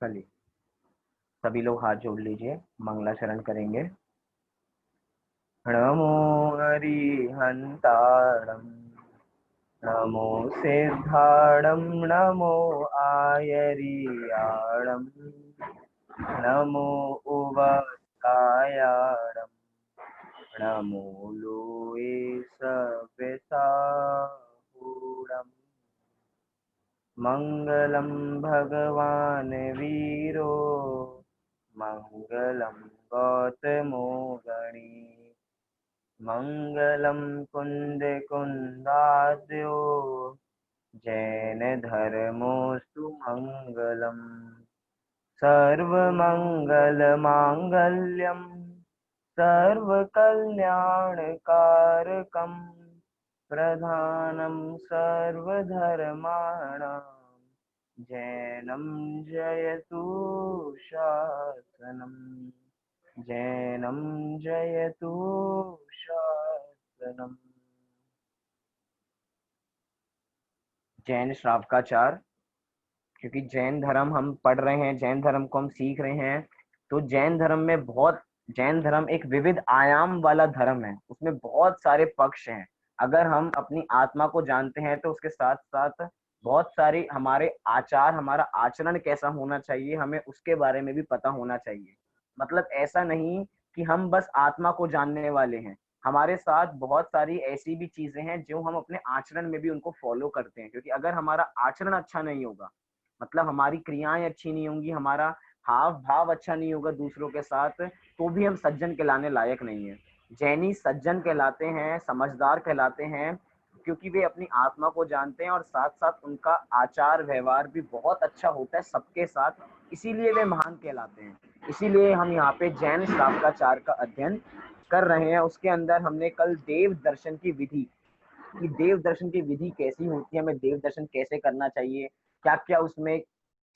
चलिए सभी लोग हाथ जोड़ लीजिए, मंगलाचरण करेंगे। नमो हरिहंताणं, नमो सिद्धाणं, नमो आयरियाणं, नमो उवतायाणं, नमो लोए सविताहूणम्। मंगलम भगवान वीरो, मंगलम गौतमो गणी, मंगलम कुंद कुंदाद्यो, जैन धर्मोस्तु मंगलम। सर्वमंगल मांगल्यम, सर्वकल्याणकारकम, प्रधानम सर्वधर्माणां, जैनम जयतु शासनम, जैनम जयतु शासनम। जैन श्रावकाचार, क्योंकि जैन धर्म हम पढ़ रहे हैं, जैन धर्म को हम सीख रहे हैं, तो जैन धर्म में बहुत जैन धर्म एक विविध आयाम वाला धर्म है, उसमें बहुत सारे पक्ष हैं। अगर हम अपनी आत्मा को जानते हैं तो उसके साथ साथ बहुत सारे हमारे आचार, हमारा आचरण कैसा होना चाहिए, हमें उसके बारे में भी पता होना चाहिए। मतलब ऐसा नहीं कि हम बस आत्मा को जानने वाले हैं, हमारे साथ बहुत सारी ऐसी भी चीजें हैं जो हम अपने आचरण में भी उनको फॉलो करते हैं। क्योंकि अगर हमारा आचरण अच्छा नहीं होगा, मतलब हमारी क्रियाएं अच्छी नहीं होंगी, हमारा हाव भाव अच्छा नहीं होगा दूसरों के साथ, तो भी हम सज्जन कहलाने लायक नहीं है। जैनी सज्जन कहलाते हैं, समझदार कहलाते हैं, क्योंकि वे अपनी आत्मा को जानते हैं और साथ साथ उनका आचार व्यवहार भी बहुत अच्छा होता है सबके साथ, इसीलिए वे महान कहलाते हैं। इसीलिए हम यहाँ पे जैन श्रावकाचार का अध्ययन कर रहे हैं। उसके अंदर हमने कल देव दर्शन की विधि, कि देव दर्शन की विधि कैसी होती है, हमें देव दर्शन कैसे करना चाहिए, क्या क्या उसमें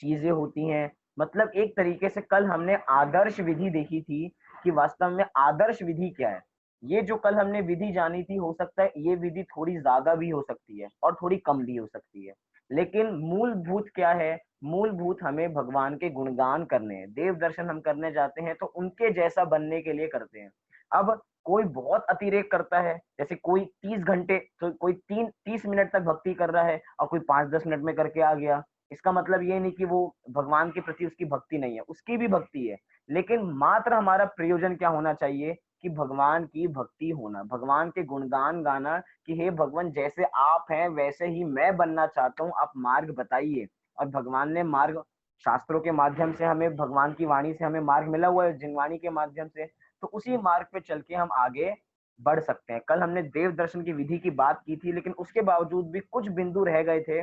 चीजें होती हैं। मतलब एक तरीके से कल हमने आदर्श विधि देखी थी कि वास्तव में आदर्श विधि क्या है। ये जो कल हमने विधि जानी थी, हो सकता है ये विधि थोड़ी ज्यादा भी हो सकती है और थोड़ी कम भी हो सकती है, लेकिन मूलभूत क्या है, मूलभूत हमें भगवान के गुणगान करने हैं। देव दर्शन हम करने जाते हैं तो उनके जैसा बनने के लिए करते हैं। अब कोई बहुत अतिरेक करता है, जैसे कोई 30 घंटे, तो कोई 30 मिनट तक भक्ति कर रहा है और कोई 5-10 मिनट में करके आ गया, इसका मतलब ये नहीं कि वो भगवान के प्रति उसकी भक्ति नहीं है, उसकी भी भक्ति है। लेकिन मात्र हमारा प्रयोजन क्या होना चाहिए कि भगवान की भक्ति होना, भगवान के गुणगान गाना, कि हे भगवान जैसे आप हैं वैसे ही मैं बनना चाहता हूँ, आप मार्ग बताइए। और भगवान ने मार्ग, शास्त्रों के माध्यम से हमें, भगवान की वाणी से हमें मार्ग मिला हुआ है, जिनवाणी के माध्यम से, तो उसी मार्ग पे चल के हम आगे बढ़ सकते हैं। कल हमने देव दर्शन की विधि की बात की थी, लेकिन उसके बावजूद भी कुछ बिंदु रह गए थे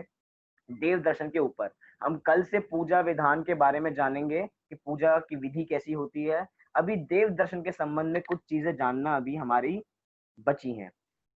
देव दर्शन के ऊपर। हम कल से पूजा विधान के बारे में जानेंगे कि पूजा की विधि कैसी होती है। अभी देव दर्शन के संबंध में कुछ चीजें जानना अभी हमारी बची हैं।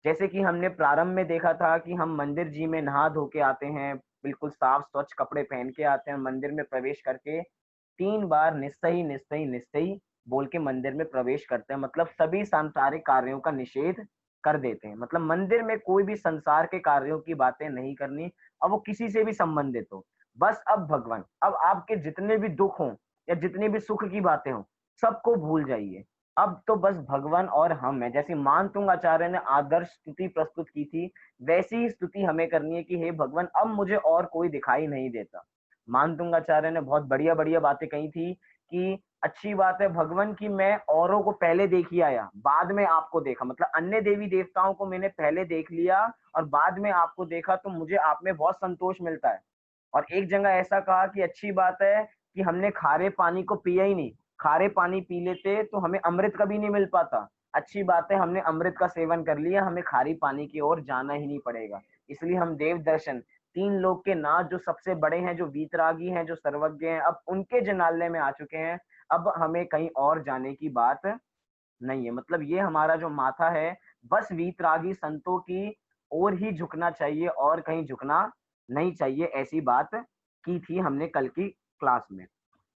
जैसे कि हमने प्रारंभ में देखा था कि हम मंदिर जी में नहा धो के आते हैं, बिल्कुल साफ स्वच्छ कपड़े पहन के आते हैं, मंदिर में प्रवेश करके 3 बार निस्सही निस्सही निस्सही बोल के मंदिर में प्रवेश करते हैं। मतलब सभी सांसारिक कार्यों का निषेध कर देते हैं। मतलब मंदिर में कोई भी संसार के कार्यों की बातें नहीं करनी, अब वो किसी से भी संबंधित हो। बस अब भगवान, अब आपके जितने भी दुख हों या जितनी भी सुख की बातें हों, सबको भूल जाइए। अब तो बस भगवान और हम हैं। जैसे मानतुंग आचार्य ने आदर्श स्तुति प्रस्तुत की थी, वैसी ही स्तुति हमें करनी है कि हे भगवान अब मुझे और कोई दिखाई नहीं देता। मानतुंग आचार्य ने बहुत बढ़िया बढ़िया बातें कही थी कि अच्छी बात है भगवान की मैं औरों को पहले देख ही आया, बाद में आपको देखा। मतलब अन्य देवी देवताओं को मैंने पहले देख लिया और बाद में आपको देखा, तो मुझे आप में बहुत संतोष मिलता है। और एक जगह ऐसा कहा कि अच्छी बात है कि हमने खारे पानी को पिया ही नहीं, खारे पानी पी लेते तो हमें अमृत कभी नहीं मिल पाता। अच्छी बात है हमने अमृत का सेवन कर लिया, हमें खारी पानी की ओर जाना ही नहीं पड़ेगा। इसलिए हम देव दर्शन, 3 लोक के नाथ जो सबसे बड़े हैं, जो वीतरागी हैं, जो सर्वज्ञ हैं, अब उनके जनालय में आ चुके हैं। अब हमें कहीं और जाने की बात नहीं है। मतलब ये हमारा जो माथा है, बस वीतरागी संतों की ओर ही झुकना चाहिए और कहीं झुकना नहीं चाहिए, ऐसी बात की थी हमने कल की क्लास में।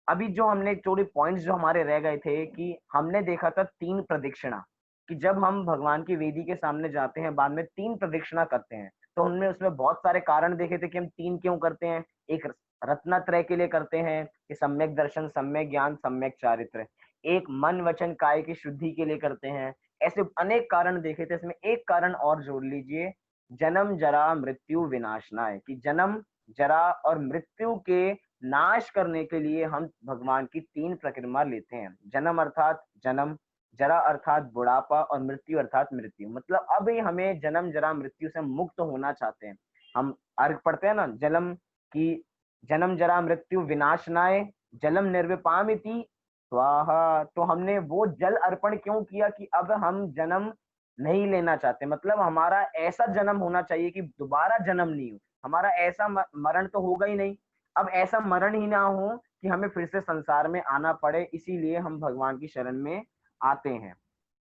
अभी जो हमने थोड़े पॉइंट्स जो हमारे रह गए थे कि हमने देखा था 3 प्रदक्षिणा, कि जब हम भगवान की वेदी के सामने जाते हैं बाद में 3 प्रदक्षिणा करते हैं। तो हमने उसमें बहुत सारे कारण देखे थे कि हम 3 क्यों करते हैं। एक रत्नत्रय के लिए करते हैं कि सम्यक दर्शन, सम्यक ज्ञान, सम्यक चारित्र। एक मन वचन काया की शुद्धि के लिए करते हैं। ऐसे अनेक कारण देखे थे, इसमें एक कारण और जोड़ लीजिए, जन्म जरा मृत्यु विनाशनाय, कि जन्म जरा और मृत्यु के नाश करने के लिए हम भगवान की 3 परिक्रमा लेते हैं। जन्म अर्थात जन्म, जरा अर्थात बुढ़ापा और मृत्यु अर्थात मृत्यु। मतलब अब ही हमें जन्म जरा मृत्यु से मुक्त होना चाहते हैं। हम अर्घ पढ़ते हैं ना, जलम की जन्म जरा मृत्यु विनाशनाय जलम निर्विपामिति स्वाहा। तो हमने वो जल अर्पण क्यों किया कि अब हम जन्म नहीं लेना चाहते। मतलब हमारा ऐसा जन्म होना चाहिए कि दोबारा जन्म नहीं हो। हमारा ऐसा मरण तो होगा ही नहीं, अब ऐसा मरण ही ना हो कि हमें फिर से संसार में आना पड़े। इसीलिए हम भगवान की शरण में आते हैं।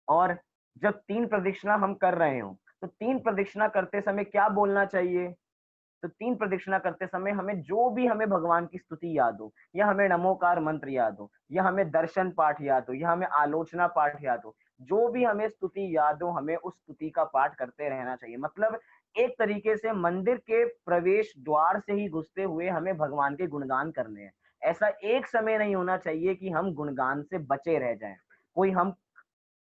और जब 3 प्रदक्षिणा हम कर रहे हो, तो 3 प्रदक्षिणा करते समय क्या बोलना चाहिए? तो 3 प्रदक्षिणा करते समय हमें जो भी हमें भगवान की स्तुति याद हो, या हमें नमोकार मंत्र याद हो, या हमें दर्शन पाठ याद हो, या हमें आलोचना पाठ याद हो, जो भी हमें स्तुति याद हो, हमें उस स्तुति का पाठ करते रहना चाहिए। मतलब एक तरीके से मंदिर के प्रवेश द्वार से ही घुसते हुए हमें भगवान के गुणगान करने हैं। ऐसा एक समय नहीं होना चाहिए कि हम गुणगान से बचे रह जाएं। कोई हम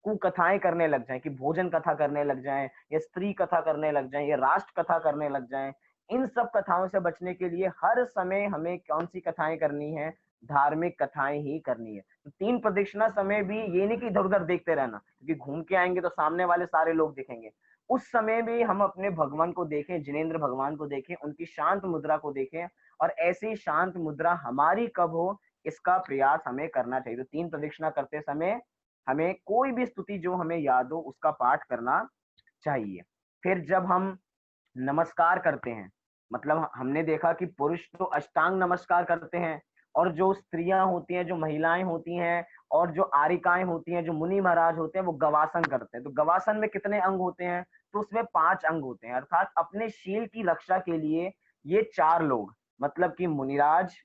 कुकथाएं करने लग जाएं, कि भोजन कथा करने लग जाएं, या स्त्री कथा करने लग जाएं, या राष्ट्र कथा करने लग जाएं। इन सब कथाओं से बचने के लिए हर समय हमें कौन सी कथाएं करनी है? धार्मिक कथाएं ही करनी है। तो 3 प्रदक्षिणा समय भी ये नहीं कि इधर उधर देखते रहना, क्योंकि घूम के आएंगे तो सामने वाले सारे लोग दिखेंगे। उस समय भी हम अपने भगवान को देखें, जिनेंद्र भगवान को देखें, उनकी शांत मुद्रा को देखें, और ऐसी शांत मुद्रा हमारी कब हो, इसका प्रयास हमें करना चाहिए। तो 3 प्रदक्षिणा करते समय हमें कोई भी स्तुति जो हमें याद हो उसका पाठ करना चाहिए। फिर जब हम नमस्कार करते हैं, मतलब हमने देखा कि पुरुष तो अष्टांग नमस्कार करते हैं, और जो स्त्रियां होती हैं, जो महिलाएं होती हैं, और जो आरिकाएं होती हैं, जो मुनि महाराज होते हैं, वो गवासन करते हैं। तो गवासन में कितने अंग होते हैं? तो उसमें 5 अंग होते हैं। अर्थात अपने शील की रक्षा के लिए ये 4 लोग, मतलब कि मुनिराज,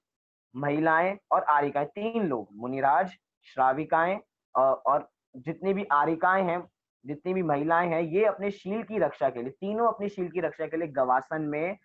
महिलाएं और आरिकाएं, 3 लोग, मुनिराज, श्राविकाएं और जितनी भी आरिकाएं हैं, जितनी भी महिलाएं हैं, ये अपने शील की रक्षा के लिए, तीनों अपनी शील की रक्षा के लिए गवासन में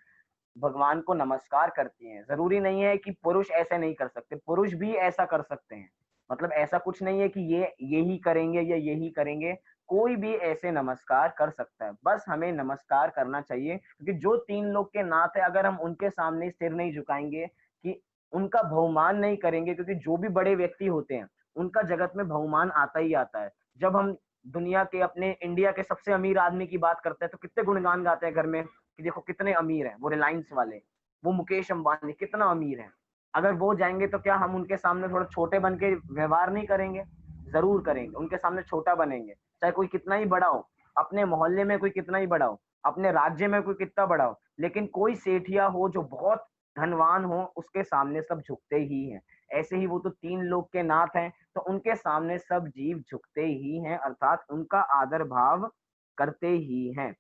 भगवान को नमस्कार करती हैं। जरूरी नहीं है कि पुरुष ऐसे नहीं कर सकते, पुरुष भी ऐसा कर सकते हैं। मतलब ऐसा कुछ नहीं है कि ये ही करेंगे या यही करेंगे, कोई भी ऐसे नमस्कार कर सकता है। बस हमें नमस्कार करना चाहिए, क्योंकि जो 3 लोग के नाथ है, अगर हम उनके सामने सिर नहीं झुकाएंगे, कि उनका बहुमान नहीं करेंगे, क्योंकि जो भी बड़े व्यक्ति होते हैं उनका जगत में बहुमान आता ही आता है। जब हम दुनिया के, अपने इंडिया के सबसे अमीर आदमी की बात करते हैं, तो कितने गुणगान गाते हैं घर में कि देखो कितने अमीर हैं, वो रिलायंस वाले, वो मुकेश अंबानी कितना अमीर है। अगर वो जाएंगे तो क्या हम उनके सामने थोड़ा छोटे बन के व्यवहार नहीं करेंगे? जरूर करेंगे, उनके सामने छोटा बनेंगे। चाहे कोई कितना ही बड़ा हो, अपने मोहल्ले में कोई कितना ही बड़ा हो, अपने राज्य में कोई कितना बड़ा हो, लेकिन कोई सेठिया हो जो बहुत धनवान हो, उसके सामने सब झुकते ही हैं। ऐसे ही वो तो 3 लोग के नाथ हैं, तो उनके सामने सब जीव झुकते ही हैं, अर्थात उनका आदर भाव करते ही हैं।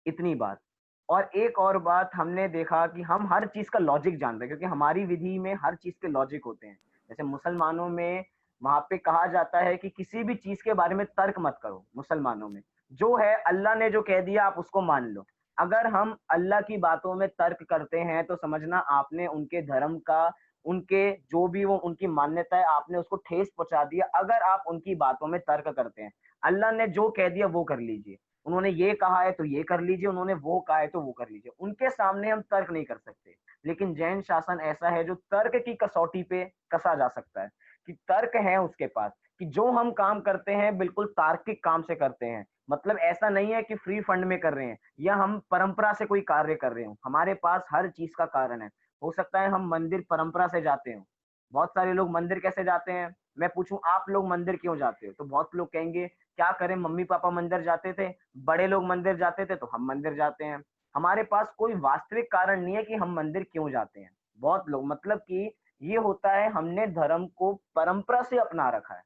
इतनी बात। और एक और बात हमने देखा कि हम हर चीज का लॉजिक जानते हैं, क्योंकि हमारी विधि में हर चीज के लॉजिक होते हैं। जैसे मुसलमानों में वहां पे कहा जाता है कि किसी भी चीज के बारे में तर्क मत करो। मुसलमानों में जो है, अल्लाह ने जो कह दिया आप उसको मान लो। अगर हम अल्लाह की बातों में तर्क करते हैं तो समझना आपने उनके धर्म का, उनके जो भी वो उनकी मान्यता है, आपने उसको ठेस पहुंचा दिया। अगर आप उनकी बातों में तर्क करते हैं, अल्लाह ने जो कह दिया वो कर लीजिए, उन्होंने ये कहा है तो ये कर लीजिए, उन्होंने वो कहा है तो वो कर लीजिए, उनके सामने हम तर्क नहीं कर सकते। लेकिन जैन शासन ऐसा है जो तर्क की कसौटी पे कसा जा सकता है, कि तर्क है उसके पास, कि जो हम काम करते हैं बिल्कुल तार्किक काम से करते हैं। मतलब ऐसा नहीं है कि फ्री फंड में कर रहे हैं, या हम परंपरा से कोई कार्य कर रहे हो। हमारे पास हर चीज का कारण है। हो सकता है हम मंदिर परंपरा से जाते हो। बहुत सारे लोग मंदिर कैसे जाते हैं? मैं पूछूं आप लोग मंदिर क्यों जाते हो, तो बहुत लोग कहेंगे क्या करें, मम्मी पापा मंदिर जाते थे, बड़े लोग मंदिर जाते थे तो हम मंदिर जाते हैं। हमारे पास कोई वास्तविक कारण नहीं है कि हम मंदिर क्यों जाते हैं। बहुत लोग, मतलब कि ये होता है हमने धर्म को परंपरा से अपना रखा है।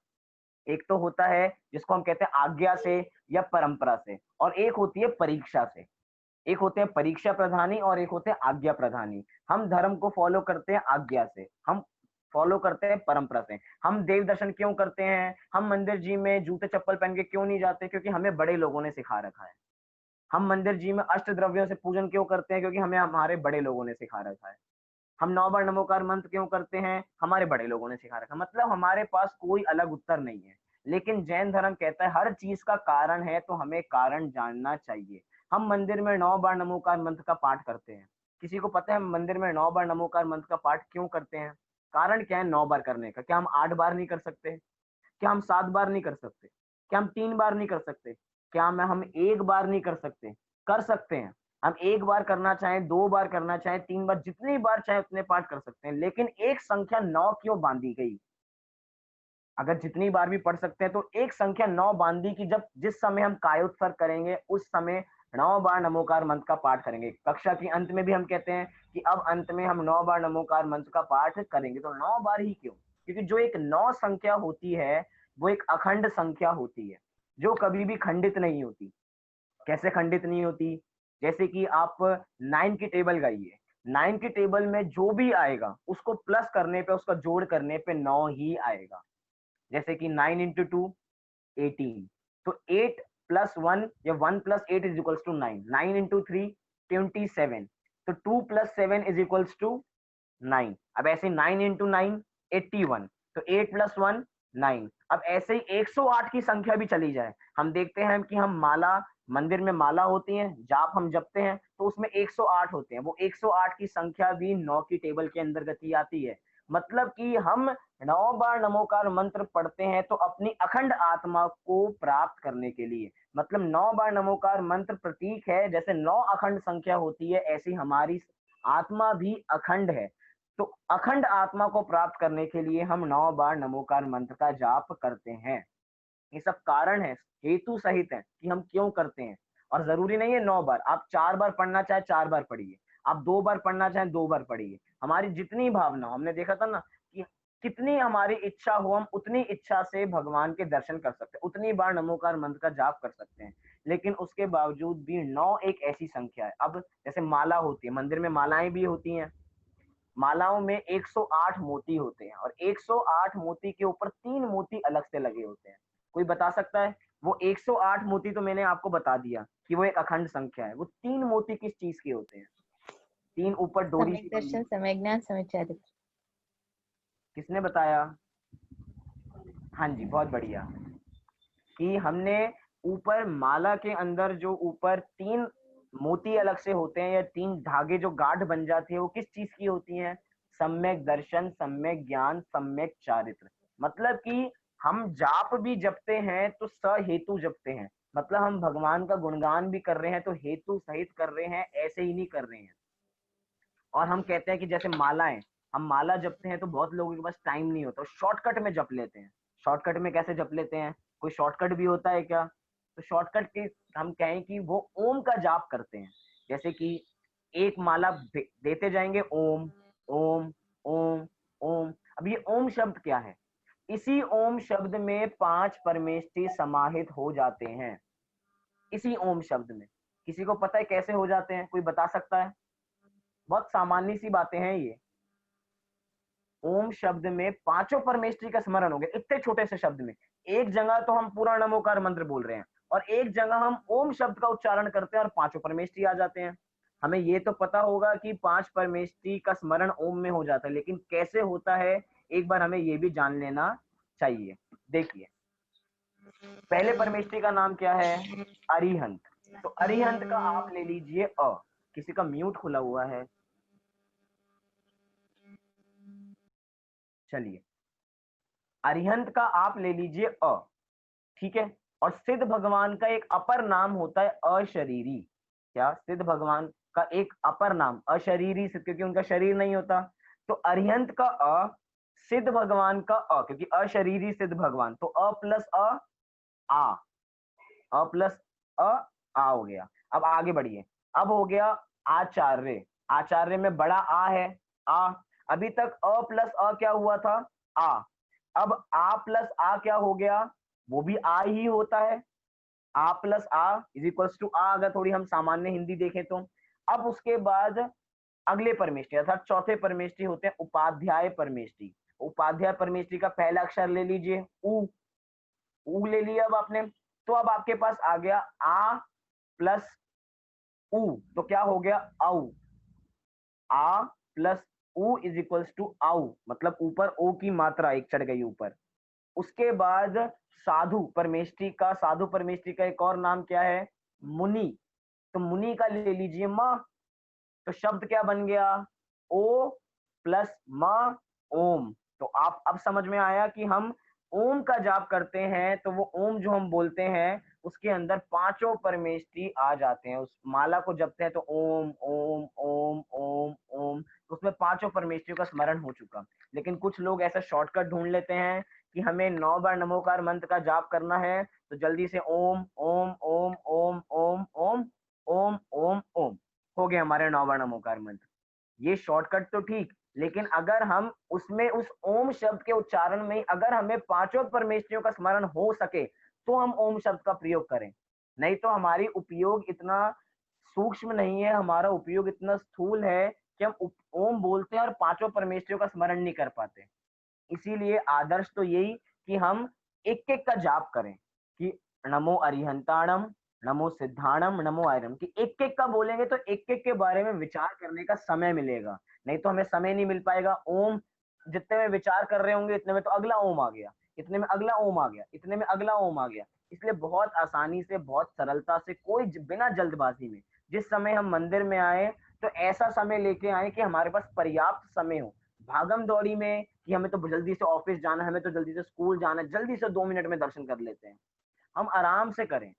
एक तो होता है जिसको हम कहते हैं आज्ञा से या परंपरा से, और एक होती है परीक्षा से। एक होते हैं परीक्षा प्रधानी और एक होते हैं आज्ञा प्रधानी। हम धर्म को फॉलो करते हैं आज्ञा से, हम फॉलो करते हैं परंपरा से। हम देव दर्शन क्यों करते हैं, हम मंदिर जी में जूते चप्पल पहन के क्यों नहीं जाते? क्योंकि हमें बड़े लोगों ने सिखा रखा है। हम मंदिर जी में अष्ट द्रव्यों से पूजन क्यों करते हैं? क्योंकि हमें हमारे बड़े लोगों ने सिखा रखा है। हम 9 बार नमोकार मंत्र क्यों करते हैं? हमारे बड़े लोगों ने सिखा रखा है। मतलब हमारे पास कोई अलग उत्तर नहीं है। लेकिन जैन धर्म कहता है हर चीज का कारण है, तो हमें कारण जानना चाहिए। हम मंदिर में 9 बार नमोकार मंत्र का पाठ करते हैं। किसी को पता है हम मंदिर में 9 बार नमोकार मंत्र का पाठ क्यों करते हैं? कारण क्या है 9 बार करने का? क्या हम 8 बार नहीं कर सकते? क्या हम 7 बार नहीं कर सकते? क्या हम 3 बार नहीं कर सकते? क्या हम 1 बार नहीं कर सकते? कर सकते हैं। हम 1 बार करना चाहें, 2 बार करना चाहें, 3 बार, जितनी बार चाहे उतने पाठ कर सकते हैं। लेकिन एक संख्या 9 क्यों बांधी गई? अगर जितनी बार भी पढ़ सकते हैं तो एक संख्या 9 बांधी कि जब जिस समय हम कायोत्सर्ग करेंगे उस समय 9 बार नमोकार मंत्र का पाठ करेंगे। कक्षा के अंत में भी हम कहते हैं कि अब अंत में हम 9 बार नमोकार मंत्र का पाठ करेंगे। तो 9 बार ही क्यों? क्योंकि जो एक 9 संख्या होती है वो एक अखंड संख्या होती है, जो कभी भी खंडित नहीं होती। कैसे खंडित नहीं होती? जैसे कि आप 9 की टेबल गाइए, 9 की टेबल में जो भी आएगा उसको प्लस करने पे, उसका जोड़ करने पे 9 ही आएगा। जैसे कि 9 इंटू टू 18, तो 8 प्लस 1 या 1 plus 8 is equals to 9, 9 into 3 27, तो 2 प्लस 7 इज इक्वल्स टू 9। अब ऐसे 9 इंटू 9 81, तो 8 प्लस 1 9। अब ऐसे ही 108 की संख्या भी चली जाए, हम देखते हैं कि हम माला, मंदिर में माला होती है, जाप हम जपते हैं तो उसमें 108 होते हैं। वो 108 की संख्या भी 9 की टेबल के अंतर्गत ही आती है। मतलब कि हम 9 बार नमोकार मंत्र पढ़ते हैं तो अपनी अखंड आत्मा को प्राप्त करने के लिए। मतलब 9 बार नमोकार मंत्र प्रतीक है, जैसे 9 अखंड संख्या होती है ऐसी हमारी आत्मा भी अखंड है। तो अखंड आत्मा को प्राप्त करने के लिए हम 9 बार नमोकार मंत्र का जाप करते हैं। ये सब कारण है, हेतु सहित है कि हम क्यों करते हैं। और जरूरी नहीं है 9 बार, आप 4 बार पढ़ना चाहे 4 बार पढ़िए, आप 2 बार पढ़ना चाहे 2 बार पढ़िए। हमारी जितनी भावना, हमने देखा था ना कि कितनी हमारी इच्छा हो हम उतनी इच्छा से भगवान के दर्शन कर सकते हैं, उतनी बार नमोकार मंत्र का जाप कर सकते हैं। लेकिन उसके बावजूद भी 9 एक ऐसी संख्या है। अब जैसे माला होती है, मंदिर में मालाएं भी होती हैं, मालाओं में 108 मोती होते हैं और 108 मोती के ऊपर 3 मोती अलग से लगे होते हैं। कोई बता सकता है? वो 108 मोती तो मैंने आपको बता दिया कि वो एक अखंड संख्या है। वो 3 मोती किस चीज के होते हैं? 3 ऊपर डोरी सी सम्यक बंधी दर्शन, होती सम्यक ज्ञान, सम्यक चारित्र। है। किसने बताया? हाँ जी, बहुत बढ़िया। कि हमने ऊपर माला के अंदर जो ऊपर 3 मोती अलग से होते हैं या 3 धागे जो गांठ बन जाती है, वो किस चीज की होती हैं? सम्यक दर्शन, सम्यक ज्ञान, सम्यक चारित्र। मतलब कि हम जाप भी जपते हैं तो सहेतु जपते हैं। मतलब हम भगवान का गुणगान भी कर रहे हैं तो हेतु सहित कर रहे हैं, ऐसे ही नहीं कर रहे हैं। और हम कहते हैं कि जैसे मालाएं, हम माला जपते हैं तो बहुत लोगों के पास टाइम नहीं होता, शॉर्टकट में जप लेते हैं। शॉर्टकट में कैसे जप लेते हैं? कोई शॉर्टकट भी होता है क्या? तो शॉर्टकट के हम कहें कि वो ओम का जाप करते हैं। जैसे कि एक माला देते जाएंगे, ओम ओम ओम ओम। अब ये ओम शब्द क्या है? इसी ओम शब्द में 5 परमेष्टि समाहित हो जाते हैं। इसी ओम शब्द में। किसी को पता है कैसे हो जाते हैं? कोई बता सकता है? बहुत सामान्य सी बातें हैं ये। ओम शब्द में पांचों परमेष्टि का स्मरण हो गया इतने छोटे से शब्द में। एक जगह तो हम पूरा नमोकार मंत्र बोल रहे हैं और एक जगह हम ओम शब्द का उच्चारण करते हैं और पांचों परमेष्टि आ जाते हैं। हमें ये तो पता होगा कि 5 परमेष्टि का स्मरण ओम में हो जाता है, लेकिन कैसे होता है एक बार हमें ये भी जान लेना चाहिए। देखिए, पहले परमेष्टि का नाम क्या है? अरिहंत। तो अरिहंत का आप ले लीजिए अ। किसी का म्यूट खुला हुआ है? चलिए, अरिहंत का आप ले लीजिए अ, ठीक है। और सिद्ध भगवान का एक अपर नाम होता है अशरीरी। क्या? सिद्ध भगवान का एक अपर नाम अशरीरी सिद्ध, क्योंकि उनका शरीर नहीं होता। तो अरिहंत का अ, सिद्ध भगवान का अ, क्योंकि अशरीरी सिद्ध भगवान, तो अ प्लस अ, आ, अ प्लस अ, आ हो गया। अब आगे बढ़िए। अब हो गया आचार्य। आचार्य में बड़ा आ है, आ। अभी तक अ प्लस अ क्या हुआ था? आ। अब आ प्लस आ क्या हो गया? वो भी आ ही होता है। A plus a is equals to a, अगर थोड़ी हम सामान्य हिंदी देखें तो। अब उसके बाद अगले परमेष्टि अर्थात चौथे परमेष्टि होते हैं उपाध्याय परमेष्टि। उपाध्याय परमेष्टि का पहला अक्षर ले लीजिए उ। उ ले लिया अब आपने। तो अब आपके पास आ गया आ प्लस उ, तो क्या हो गया औ, आ प्लस उ इज इक्वल्स टू आउ, मतलब ऊपर ओ की मात्रा एक चढ़ गई ऊपर। उसके बाद साधु परमेष्ठी का, साधु परमेष्ठी का एक और नाम क्या है, मुनि, तो मुनि का ले लीजिए माँ, तो शब्द क्या बन गया, ओ प्लस माँ ओम। तो आप अब समझ में आया कि हम ओम का जाप करते हैं तो वो ओम जो हम बोलते हैं उसके अंदर पांचों परमेष्ठी आ जाते हैं। उस माला को जपते हैं तो ओम ओम ओम ओम ओम, तो उसमें पांचों परमेष्ठियों का स्मरण हो चुका। लेकिन कुछ लोग ऐसा शॉर्टकट ढूंढ लेते हैं कि हमें 9 बार नमोकार मंत्र का जाप करना है, तो जल्दी से ओम ओम ओम ओम ओम ओम ओम ओम ओम, हो गए हमारे 9 बार नमोकार मंत्र। ये शॉर्टकट तो ठीक, लेकिन अगर हम उसमें उस ओम शब्द के उच्चारण में अगर हमें पांचों परमेष्ठियों का स्मरण हो सके तो हम ओम शब्द का प्रयोग करें, नहीं तो हमारी उपयोग इतना सूक्ष्म नहीं है, हमारा उपयोग इतना स्थूल है कि हम ओम बोलते हैं और पांचों परमेष्ठियों का स्मरण नहीं कर पाते। इसीलिए आदर्श तो यही कि हम एक एक का जाप करें, कि नमो अरिहंताणम, नमो सिद्धाणम, नमो आयरम, कि एक एक का बोलेंगे तो एक एक के बारे में विचार करने का समय मिलेगा, नहीं तो हमें समय नहीं मिल पाएगा। ओम जितने में विचार कर रहे होंगे इतने में तो अगला ओम आ गया, इतने में अगला ओम आ गया, इतने में अगला ओम आ गया। इसलिए बहुत आसानी से, बहुत सरलता से, कोई बिना जल्दबाजी में, जिस समय हम मंदिर में आए तो ऐसा समय लेके आए कि हमारे पास पर्याप्त समय हो। भागम दौड़ी में कि हमें तो जल्दी से ऑफिस जाना है, हमें तो जल्दी से स्कूल जाना है, जल्दी से 2 मिनट में दर्शन कर लेते हैं। हम आराम से करें,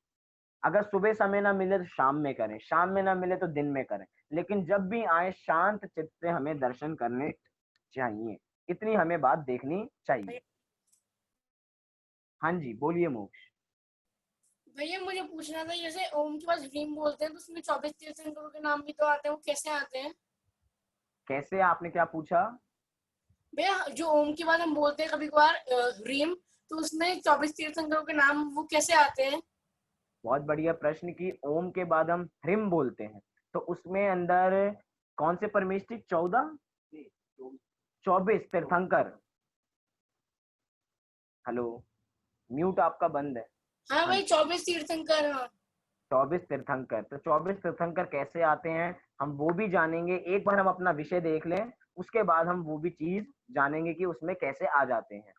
अगर सुबह समय ना मिले तो शाम में करें, शाम में ना मिले तो दिन में करें, लेकिन जब भी आए शांत चित्त से हमें दर्शन करने चाहिए, इतनी हमें बात देखनी चाहिए। हाँ जी बोलिए मोक्ष। भैया मुझे पूछना था, जैसे ओम के बाद ह्रीम बोलते हैं तो उसमें 24 तीर्थंकरों के नाम भी तो आते हैं, वो कैसे आते हैं? कैसे, आपने क्या पूछा? भैया जो ओम के बाद हम बोलते हैं कभी कभार ह्रीम, तो उसमें 24 तीर्थंकरों के नाम वो कैसे आते हैं? बहुत बढ़िया प्रश्न, की ओम के बाद हम ह्रीम बोलते हैं तो उसमें अंदर कौन से परमेष्ठि, 14, 24 तीर्थंकर। हेलो, म्यूट आपका बंद है। हाँ हाँ भाई, जी, 24 तीर्थंकर, हाँ। 24 तीर्थंकर, तो 24 तीर्थंकर कैसे आते हैं हम वो भी जानेंगे। एक बार हम अपना विषय देख लें, उसके बाद हम वो भी चीज जानेंगे कि उसमें कैसे आ जाते हैं।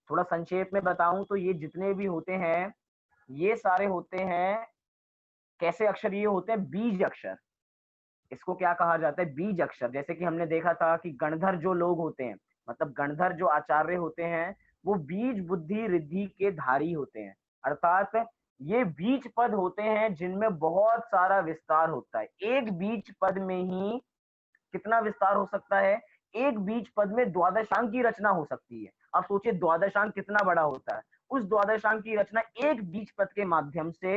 थोड़ा संक्षेप में बताऊं तो ये जितने भी होते हैं ये सारे होते हैं, कैसे अक्षर ये होते हैं, बीज अक्षर। इसको क्या कहा जाता है, बीज अक्षर। जैसे कि हमने देखा था कि गणधर जो लोग होते हैं, मतलब गणधर जो आचार्य होते हैं, वो बीज बुद्धि रिद्धि के धारी होते हैं, अर्थात ये बीज पद होते हैं जिनमें बहुत सारा विस्तार होता है। एक बीज पद में ही कितना विस्तार हो सकता है, एक बीज पद में द्वादशांग की रचना हो सकती है। अब सोचिए द्वादशांग कितना बड़ा होता है, उस द्वादशांग की रचना एक बीज पद के माध्यम से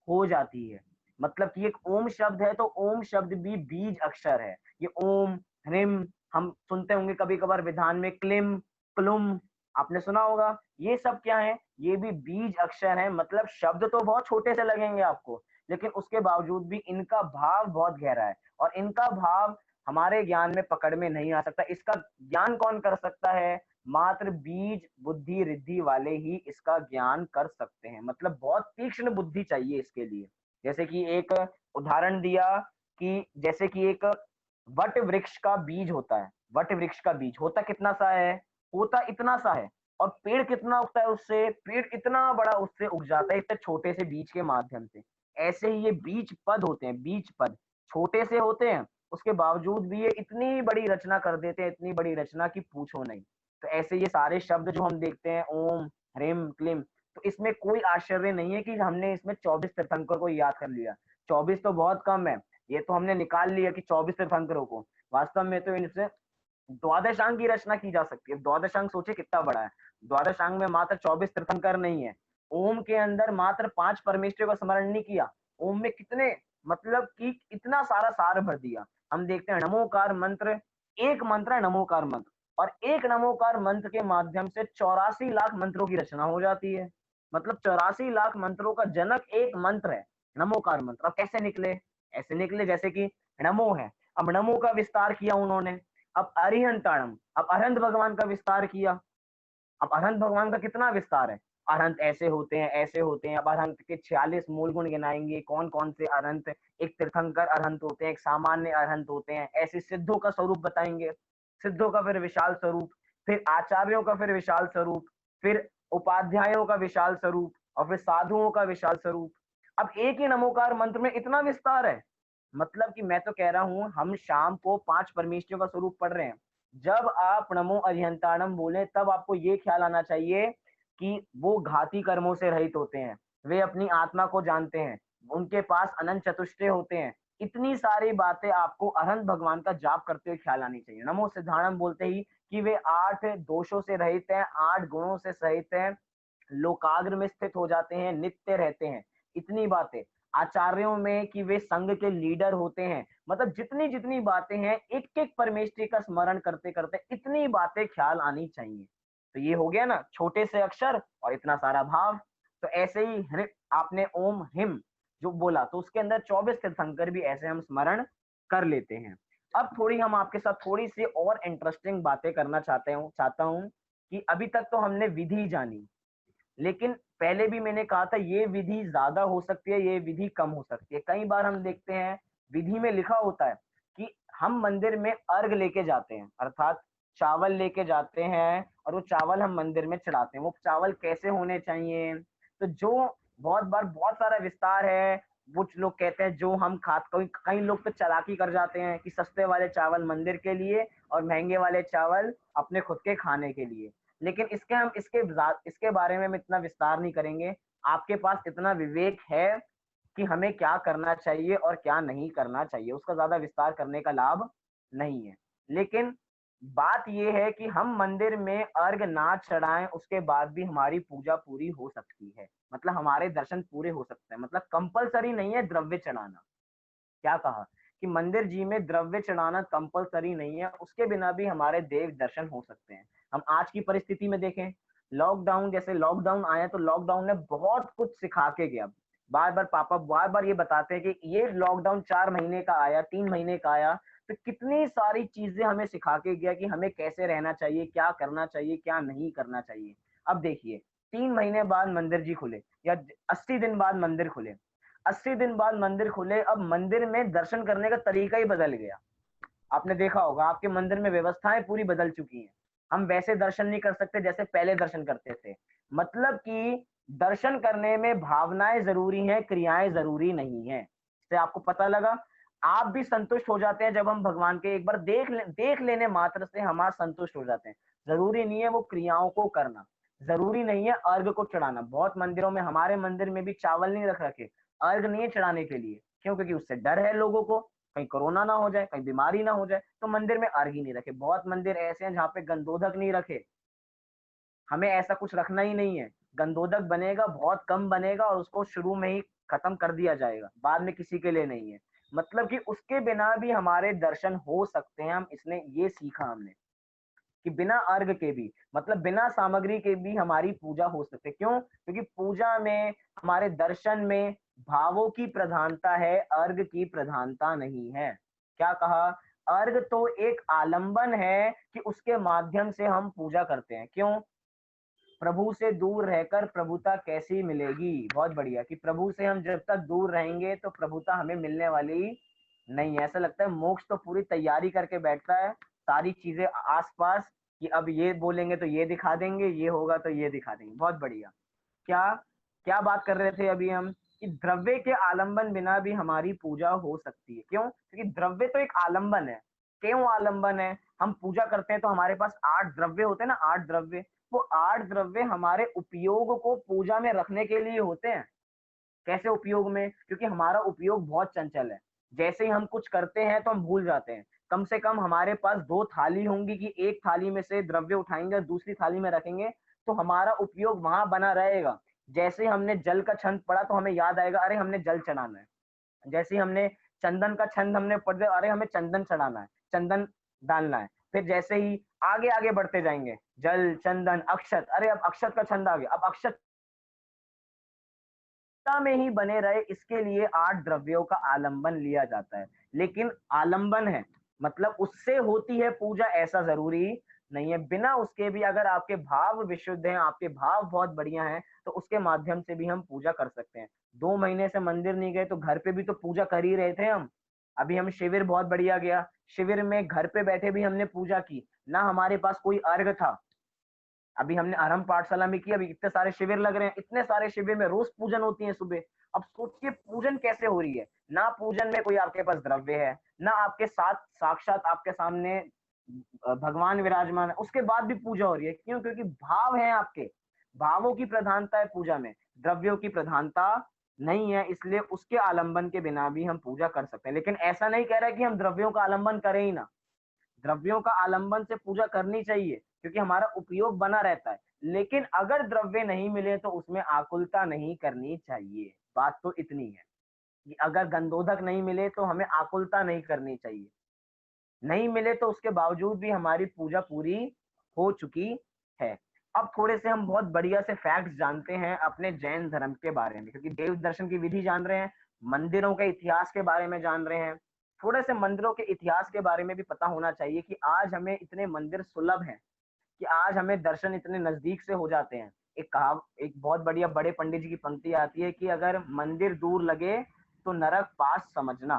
हो जाती है। मतलब कि एक ओम शब्द है तो ओम शब्द भी बीज अक्षर है। ये ओम, ह्रीम, हम सुनते होंगे कभी कभार विधान में क्लिम, क्लुम, आपने सुना होगा, ये सब क्या है, ये भी बीज अक्षर है। मतलब शब्द तो बहुत छोटे से लगेंगे आपको, लेकिन उसके बावजूद भी इनका भाव बहुत गहरा है, और इनका भाव हमारे ज्ञान में पकड़ में नहीं आ सकता। इसका ज्ञान कौन कर सकता है, मात्र बीज बुद्धि रिद्धि वाले ही इसका ज्ञान कर सकते हैं। मतलब बहुत तीक्ष्ण बुद्धि चाहिए इसके लिए। जैसे कि एक उदाहरण दिया कि जैसे कि एक वट वृक्ष का बीज होता है, वट वृक्ष का बीज होता कितना सा है, होता इतना सा है, और पेड़ कितना उगता है उससे, पेड़ इतना बड़ा उससे उग जाता है, इतने छोटे से बीज के माध्यम से। ऐसे ही ये बीज पद होते हैं, बीज पद छोटे से होते हैं, उसके बावजूद भी ये इतनी बड़ी रचना कर देते हैं, इतनी बड़ी रचना की पूछो नहीं। तो ऐसे ये सारे शब्द जो हम देखते हैं, ओम, ह्रीम, क्लीम, तो इसमें कोई आश्चर्य नहीं है कि हमने इसमें 24 तीर्थंकर को याद कर लिया। 24 तो बहुत कम है, ये तो हमने निकाल लिया कि 24 तीर्थंकरों को, वास्तव में तो इनसे द्वादशांग की रचना की जा सकती है। द्वादशांग सोचे कितना बड़ा है, द्वादशांग में मात्र 24 तीर्थंकर नहीं है। ओम के अंदर मात्र 5 परमेष्ठियों का स्मरण नहीं किया, ओम में कितने, मतलब कि इतना सारा सार भर दिया। हम देखते हैं नमोकार मंत्र, एक मंत्र है नमोकार मंत्र, और एक नमोकार मंत्र के माध्यम से 84 लाख मंत्रों की रचना हो जाती है। मतलब 84 लाख मंत्रों का जनक एक मंत्र है, नमोकार मंत्र। अब कैसे निकले, ऐसे निकले जैसे कि नमो है, अब नमो का विस्तार किया उन्होंने, अब अरिहंताणम, अब अरहंत भगवान का विस्तार किया। अब अरहंत भगवान का कितना विस्तार है, अरहंत ऐसे होते हैं, ऐसे होते हैं। अब अरहंत के 46 मूल गुण गिनाएंगे, कौन कौन से अरहंत, एक तीर्थंकर अरहंत होते हैं, एक सामान्य अरहंत होते हैं। ऐसे सिद्धों का स्वरूप बताएंगे, सिद्धों का फिर विशाल स्वरूप, फिर आचार्यों का फिर विशाल स्वरूप, फिर उपाध्यायों का विशाल स्वरूप, और फिर साधुओं का विशाल स्वरूप। अब एक ही नमोकार मंत्र में इतना विस्तार है। मतलब कि मैं तो कह रहा हूं, हम शाम को 5 परमेष्ठियों का स्वरूप पढ़ रहे हैं। जब आप नमो अरिहंताणम बोले, तब आपको ये ख्याल आना चाहिए कि वो घाती कर्मों से रहित होते हैं, वे अपनी आत्मा को जानते हैं, उनके पास अनंत चतुष्टय होते हैं। इतनी सारी बातें आपको अनंत भगवान का जाप करते हुए ख्याल आनी चाहिए। नमो सिद्धाणम बोलते ही कि वे 8 दोषों से रहित हैं, 8 गुणों से सहित हैं, लोकाग्र में स्थित हो जाते हैं, नित्य रहते हैं। इतनी बातें आचार्यों में कि वे संघ के लीडर होते हैं। मतलब जितनी जितनी बातें हैं, एक एक परमेष्ठी का स्मरण करते करते इतनी बातें ख्याल आनी चाहिए। तो ये हो गया ना, छोटे से अक्षर और इतना सारा भाव। तो ऐसे ही आपने ओम हिम जो बोला, तो उसके अंदर 24 तीर्थंकर भी ऐसे हम स्मरण कर लेते हैं। अब थोड़ी हम आपके साथ थोड़ी सी और इंटरेस्टिंग बातें करना चाहता हूं कि अभी तक तो हमने विधि जानी, लेकिन पहले भी मैंने कहा था ये विधि ज्यादा हो सकती है, ये विधि कम हो सकती है। कई बार हम देखते हैं विधि में लिखा होता है कि हम मंदिर में अर्घ लेके जाते हैं, अर्थात चावल लेके जाते हैं, और वो चावल हम मंदिर में चढ़ाते हैं। वो चावल कैसे होने चाहिए, तो जो बहुत बार बहुत सारा विस्तार है। कुछ लोग कहते हैं जो हम कई लोग तो चालाकी कर जाते हैं कि सस्ते वाले चावल मंदिर के लिए और महंगे वाले चावल अपने खुद के खाने के लिए। लेकिन इसके बारे में हम इतना विस्तार नहीं करेंगे। आपके पास इतना विवेक है कि हमें क्या करना चाहिए और क्या नहीं करना चाहिए, उसका ज्यादा विस्तार करने का लाभ नहीं है। लेकिन बात यह है कि हम मंदिर में अर्घ ना चढ़ाएं, उसके बाद भी हमारी पूजा पूरी हो सकती है, मतलब हमारे दर्शन पूरे हो सकते हैं। मतलब कंपलसरी नहीं है द्रव्य चढ़ाना। क्या कहा कि मंदिर जी में द्रव्य चढ़ाना कंपलसरी नहीं है, उसके बिना भी हमारे देव दर्शन हो सकते हैं। हम आज की परिस्थिति में देखें, लॉकडाउन जैसे लॉकडाउन आया तो लॉकडाउन ने बहुत कुछ सिखा के गया। बार बार पापा बार बार ये बताते हैं कि ये लॉकडाउन 4 महीने का आया, 3 महीने का आया, तो कितनी सारी चीजें हमें सिखा के गया कि हमें कैसे रहना चाहिए, क्या करना चाहिए, क्या नहीं करना चाहिए। अब देखिए, 3 महीने बाद मंदिर जी खुले या 80 दिन बाद मंदिर खुले, 80 दिन बाद मंदिर खुले, अब मंदिर में दर्शन करने का तरीका ही बदल गया। आपने देखा होगा आपके मंदिर में व्यवस्थाएं पूरी बदल चुकी हैं। हम वैसे दर्शन नहीं कर सकते जैसे पहले दर्शन करते थे। मतलब कि दर्शन करने में भावनाएं जरूरी हैं, क्रियाएं जरूरी नहीं है। इससे आपको पता लगा, आप भी संतुष्ट हो जाते हैं जब हम भगवान के एक बार देख लेने मात्र से हम आज संतुष्ट हो जाते हैं। जरूरी नहीं है वो क्रियाओं को करना, जरूरी नहीं है अर्घ को चढ़ाना। बहुत मंदिरों में, हमारे मंदिर में भी चावल नहीं रख रखे, अर्घ नहीं है चढ़ाने के लिए। क्यों? क्योंकि उससे डर है लोगों को, कहीं कोरोना ना हो जाए, कहीं बीमारी ना हो जाए, तो मंदिर में अर्घ ही नहीं रखे। बहुत मंदिर ऐसे हैं जहाँ पे गंधोदक नहीं रखे। हमें ऐसा कुछ रखना ही नहीं है। गंधोदक बनेगा, बहुत कम बनेगा और उसको शुरू में ही खत्म कर दिया जाएगा, बाद में किसी के लिए नहीं है। मतलब कि उसके बिना भी हमारे दर्शन हो सकते हैं। हम इसने ये सीखा हमने कि बिना अर्घ के भी, मतलब बिना सामग्री के भी हमारी पूजा हो सकती है। क्यों? क्योंकि पूजा में, हमारे दर्शन में भावों की प्रधानता है, अर्घ की प्रधानता नहीं है। क्या कहा? अर्घ तो एक आलंबन है कि उसके माध्यम से हम पूजा करते हैं। क्यों? प्रभु से दूर रहकर प्रभुता कैसी मिलेगी? बहुत बढ़िया, कि प्रभु से हम जब तक दूर रहेंगे तो प्रभुता हमें मिलने वाली नहीं है। ऐसा लगता है मोक्ष तो पूरी तैयारी करके बैठता है, सारी चीजें आसपास, कि अब ये बोलेंगे तो ये दिखा देंगे, ये होगा तो ये दिखा देंगे। बहुत बढ़िया। क्या क्या बात कर रहे थे अभी हम? कि द्रव्य के आलंबन बिना भी हमारी पूजा हो सकती है। क्यों? क्योंकि द्रव्य तो एक आलंबन है। क्यों आलंबन है? हम पूजा करते हैं तो हमारे पास 8 द्रव्य होते हैं ना, 8 द्रव्य। वो 8 द्रव्य हमारे उपयोग को पूजा में रखने के लिए होते हैं। कैसे उपयोग में? क्योंकि हमारा उपयोग बहुत चंचल है। जैसे ही हम कुछ करते हैं तो हम भूल जाते हैं। कम से कम हमारे पास 2 थाली होंगी कि एक थाली में से द्रव्य उठाएंगे और दूसरी थाली में रखेंगे, तो हमारा उपयोग वहां बना रहेगा। जैसे ही हमने जल का छंद पढ़ा तो हमें याद आएगा, अरे हमने जल चढ़ाना है। जैसे ही हमने चंदन का छंद हमने पढ़ दिया, अरे हमें चंदन चढ़ाना है, चंदन डालना है। फिर जैसे ही आगे आगे बढ़ते जाएंगे, जल, चंदन, अक्षत, अरे अब अक्षत का छंद आ गया, अब अक्षत में ही बने रहे, इसके लिए 8 द्रव्यों का आलंबन लिया जाता है। लेकिन आलंबन है, मतलब उससे होती है पूजा, ऐसा जरूरी नहीं है। बिना उसके भी अगर आपके भाव विशुद्ध हैं, आपके भाव बहुत बढ़िया हैं, तो उसके माध्यम से भी हम पूजा कर सकते हैं। 2 महीने से मंदिर नहीं गए तो घर पे भी तो पूजा कर ही रहे थे हम। अभी हम शिविर बहुत बढ़िया गया, शिविर में घर पे बैठे भी हमने पूजा की, ना हमारे पास कोई अर्घ था। अभी हमने आरंभ पाठशाला में की, अभी इतने सारे शिविर लग रहे हैं, इतने सारे शिविर में रोज पूजन होती है सुबह। अब सोचिए पूजन कैसे हो रही है, ना पूजन में कोई आपके पास द्रव्य है, ना आपके साथ साक्षात आपके सामने भगवान विराजमान है, उसके बाद भी पूजा हो रही है। क्यों? क्योंकि भाव है आपके, भावों की प्रधानता है पूजा में, द्रव्यों की प्रधानता नहीं है, इसलिए उसके आलंबन के बिना भी हम पूजा कर सकते हैं। लेकिन ऐसा नहीं कह रहा कि हम द्रव्यों का आलंबन करें ही ना, द्रव्यों का आलंबन से पूजा करनी चाहिए क्योंकि हमारा उपयोग बना रहता है। लेकिन अगर द्रव्य नहीं मिले तो उसमें आकुलता नहीं करनी चाहिए। बात तो इतनी है कि अगर गंधोदक नहीं मिले तो हमें आकुलता नहीं करनी चाहिए। नहीं मिले तो उसके बावजूद भी हमारी पूजा पूरी हो चुकी है। अब थोड़े से हम बहुत बढ़िया से फैक्ट्स जानते हैं अपने जैन धर्म के बारे में, क्योंकि देव दर्शन की विधि जान रहे हैं, मंदिरों के इतिहास के बारे में जान रहे हैं। थोड़े से मंदिरों के इतिहास के बारे में भी पता होना चाहिए कि आज हमें इतने मंदिर सुलभ हैं, कि आज हमें दर्शन इतने नजदीक से हो जाते हैं। एक बहुत बढ़िया बड़े पंडित जी की पंक्ति आती है कि अगर मंदिर दूर लगे तो नरक पास समझना।